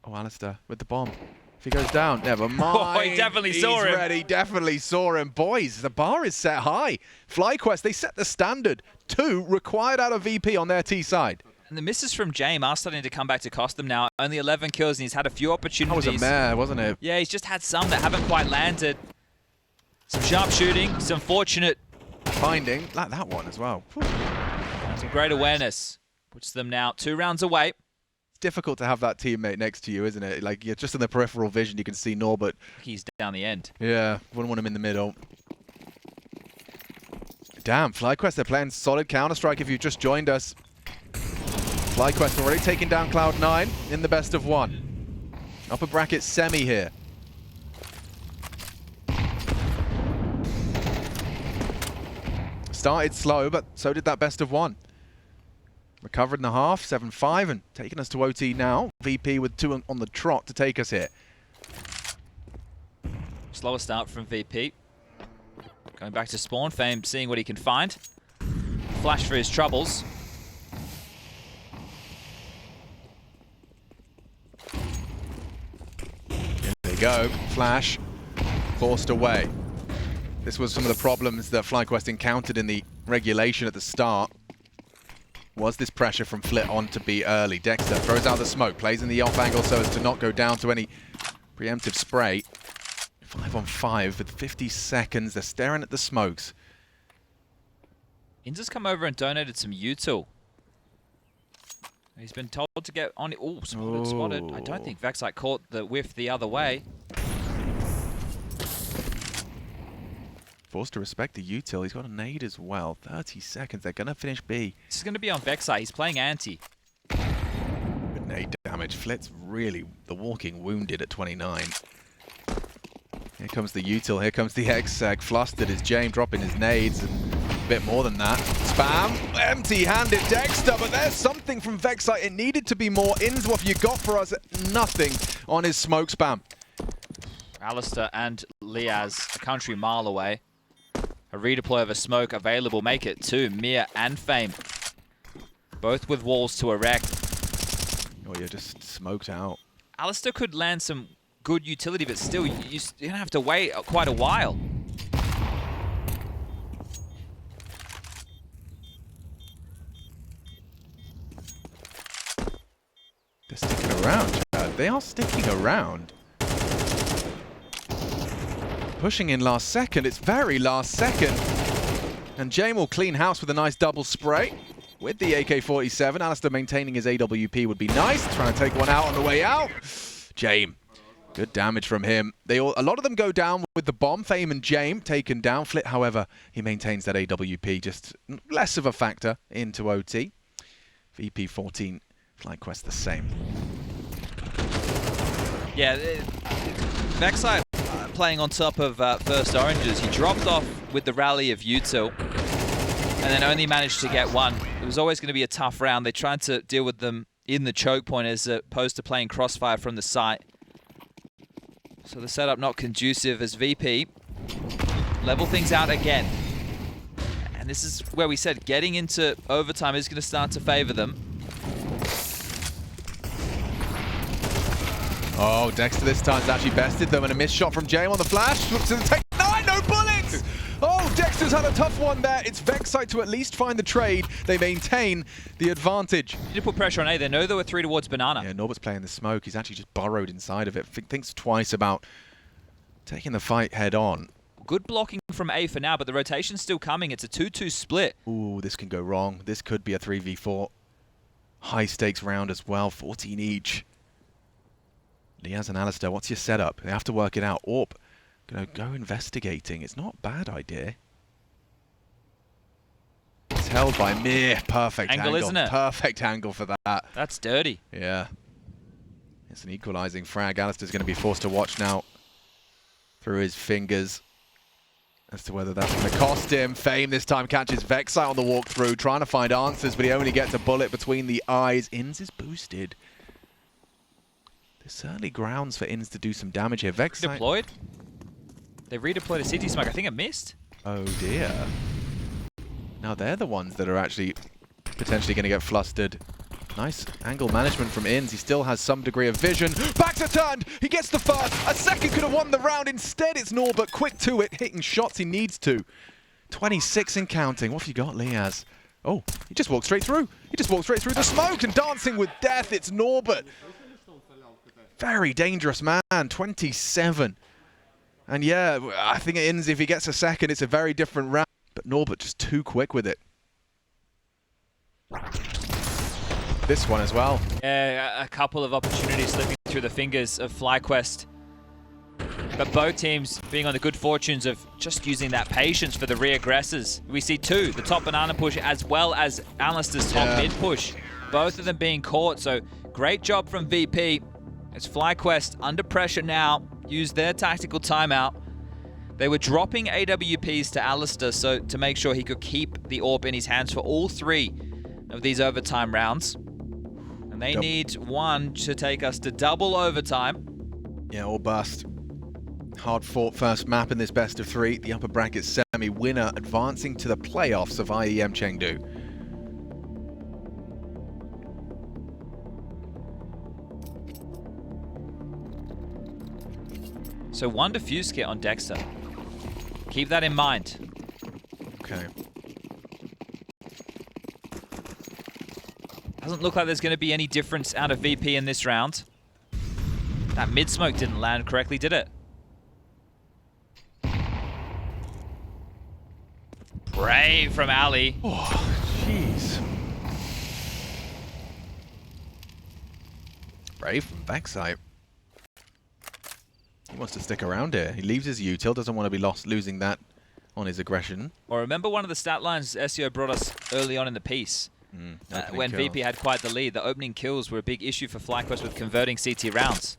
Oh, aliStair with the bomb. If he goes down, never mind. Oh, he definitely saw him. He's ready, definitely saw him. Boys, the bar is set high. FlyQuest, they set the standard. 2 required out of VP on their T side. And the misses from Jame are starting to come back to cost them now. Only 11 kills, and he's had a few opportunities. That was a mare, wasn't it? Yeah, he's just had some that haven't quite landed. Some sharp shooting, some fortunate finding, like that one as well. some great awareness. Puts them now 2 rounds away. It's difficult to have that teammate next to you, isn't it? Like, you're just in the peripheral vision, you can see Norbert. He's down the end. Yeah, wouldn't want him in the middle. Damn, FlyQuest, they're playing solid Counter-Strike if you've just joined us. FlyQuest already taking down Cloud9 in the best of 1. Upper bracket semi here. Started slow, but so did that best of 1. Recovered in the half, 7-5, and taking us to OT now. VP with 2 on the trot to take us here. Slower start from VP. Going back to spawn, Fame seeing what he can find. Flash for his troubles. There they go, Flash forced away. This was some of the problems that FlyQuest encountered in the regulation at the start. Was this pressure from Flit on to be early? Dexter throws out the smoke, plays in the off angle so as to not go down to any preemptive spray. 5 on 5 with 50 seconds. They're staring at the smokes. Inz has come over and donated some util. He's been told to get on it. Oh, spotted. I don't think Vexite caught the whiff the other way. Forced to respect the util. He's got a nade as well. 30 seconds. They're going to finish B. This is going to be on Vexite. He's playing anti. Good nade damage. Flit's really the walking wounded at 29. Here comes the util. Here comes the exec. Flustered is Jame dropping his nades. And a bit more than that. Spam. Empty-handed Dexter. But there's something from Vexite. It needed to be more. Inz, what have you got for us? Nothing on his smoke spam. aliStair and Liaz a country mile away. A redeploy of a smoke available. Make it 2. Mia and Fame. Both with walls to erect. Oh, you're just smoked out. aliStair could land some good utility, but still, you're going to have to wait quite a while. They're sticking around, Chad. They are sticking around. Pushing in last second. It's very last second. And Jame will clean house with a nice double spray. With the AK-47, aliStair maintaining his AWP would be nice. Trying to take one out on the way out. Jame. Good damage from him. A lot of them go down with the bomb. Fame and Jame taken down. Flit, however, he maintains that AWP. Just less of a factor into OT. VP14, FlyQuest the same. Yeah, Vexite playing on top of first oranges. He dropped off with the rally of util and then only managed to get 1. It was always going to be a tough round. They tried to deal with them in the choke point as opposed to playing crossfire from the site. So the setup not conducive as VP level things out again. And this is where we said getting into overtime is going to start to favor them. Oh, Dexter this time has actually bested them, and a missed shot from Jame on the flash. Looks to the take. No bullets! Oh, Dexter's had a tough one there. It's Vexite to at least find the trade. They maintain the advantage. You did put pressure on A. They know there were 3 towards Banana. Yeah, Norbert's playing the smoke. He's actually just burrowed inside of it. Thinks twice about taking the fight head on. Good blocking from A for now, but the rotation's still coming. It's a 2-2 split. Ooh, this can go wrong. This could be a 3v4. High stakes round as well, 14 each. Liaz and aliStair, what's your setup? They have to work it out. Orp, gonna go investigating. It's not a bad idea. It's held by Mir. Perfect angle, isn't it? Perfect angle for that. That's dirty. Yeah. It's an equalizing frag. aliStair's gonna be forced to watch now through his fingers as to whether that's gonna cost him. Fame this time catches Vexite on the walkthrough, trying to find answers, but he only gets a bullet between the eyes. Inz is boosted. There's certainly grounds for Inz to do some damage here. Vexite Deployed? They redeployed a CT smoke. I think it missed. Oh dear. Now they're the ones that are actually potentially going to get flustered. Nice angle management from Inz. He still has some degree of vision. Back to turned. He gets the first. A second could have won the round. Instead, it's Norbert quick to it, hitting shots he needs to. 26 and counting. What have you got, Liaz? Oh, he just walked straight through. He just walked straight through the smoke and dancing with death. It's Norbert. Very dangerous man. 27. And yeah, I think it ends if he gets a second. It's a very different round. But Norbert just too quick with it. This one as well. Yeah, a couple of opportunities slipping through the fingers of FlyQuest. But both teams being on the good fortunes of just using that patience for the re-aggressors. We see two, the top banana push as well as aliStair's top mid push. Both of them being caught, so great job from VP. It's FlyQuest under pressure now, used their tactical timeout. They were dropping AWPs to aliStair so to make sure he could keep the AWP in his hands for all 3 of these overtime rounds. And they need one to take us to double overtime. Yeah, or bust. Hard fought first map in this best of 3. The upper bracket semi winner advancing to the playoffs of IEM Chengdu. So 1 defuse kit on Dexter. Keep that in mind. Okay. Doesn't look like there's going to be any difference out of VP in this round. That mid smoke didn't land correctly, did it? Brave from Ali. Oh, jeez. Brave from backside. He wants to stick around here. He leaves his util, doesn't want to be losing that on his aggression. Or remember one of the stat lines SEO brought us early on in the piece. When kills. VP had quite the lead, the opening kills were a big issue for FlyQuest with converting CT rounds.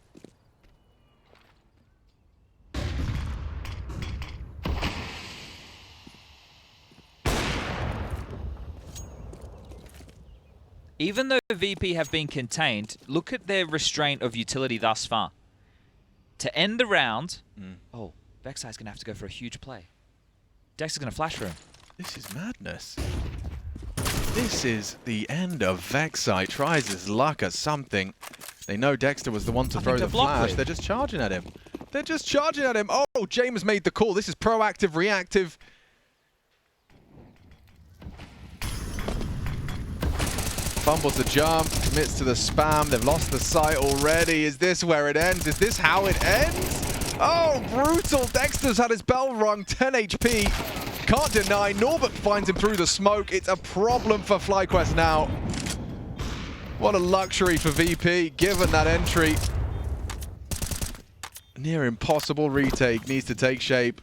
Even though VP have been contained, look at their restraint of utility thus far. To end the round, oh, Vexai's going to have to go for a huge play. Dexter's going to flash for him. This is madness. This is the end of Vexai. Tries his luck at something. They know Dexter was the one to throw the flash. They're just charging at him. They're just charging at him. Oh, Jame has made the call. This is proactive, reactive. Fumbles the jump, commits to the spam. They've lost the site already. Is this where it ends? Is this how it ends? Oh, brutal. Dexter's had his bell rung, 10 HP. Can't deny. Norbert finds him through the smoke. It's a problem for FlyQuest now. What a luxury for VP, given that entry. Near impossible retake needs to take shape.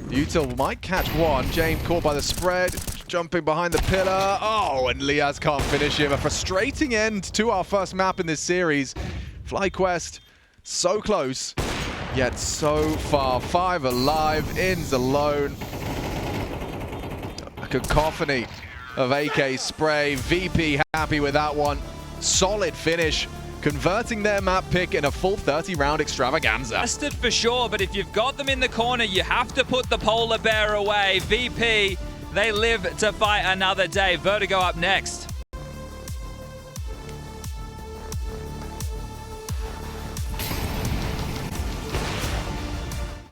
Util might catch one. Jame caught by the spread. Jumping behind the pillar. Oh, and Liaz can't finish him. A frustrating end to our first map in this series. FlyQuest so close, yet so far. 5 alive, ins alone. A cacophony of AK spray. VP happy with that one. Solid finish, converting their map pick in a full 30-round extravaganza. Tested for sure, but if you've got them in the corner, you have to put the polar bear away. VP, they live to fight another day. Vertigo up next.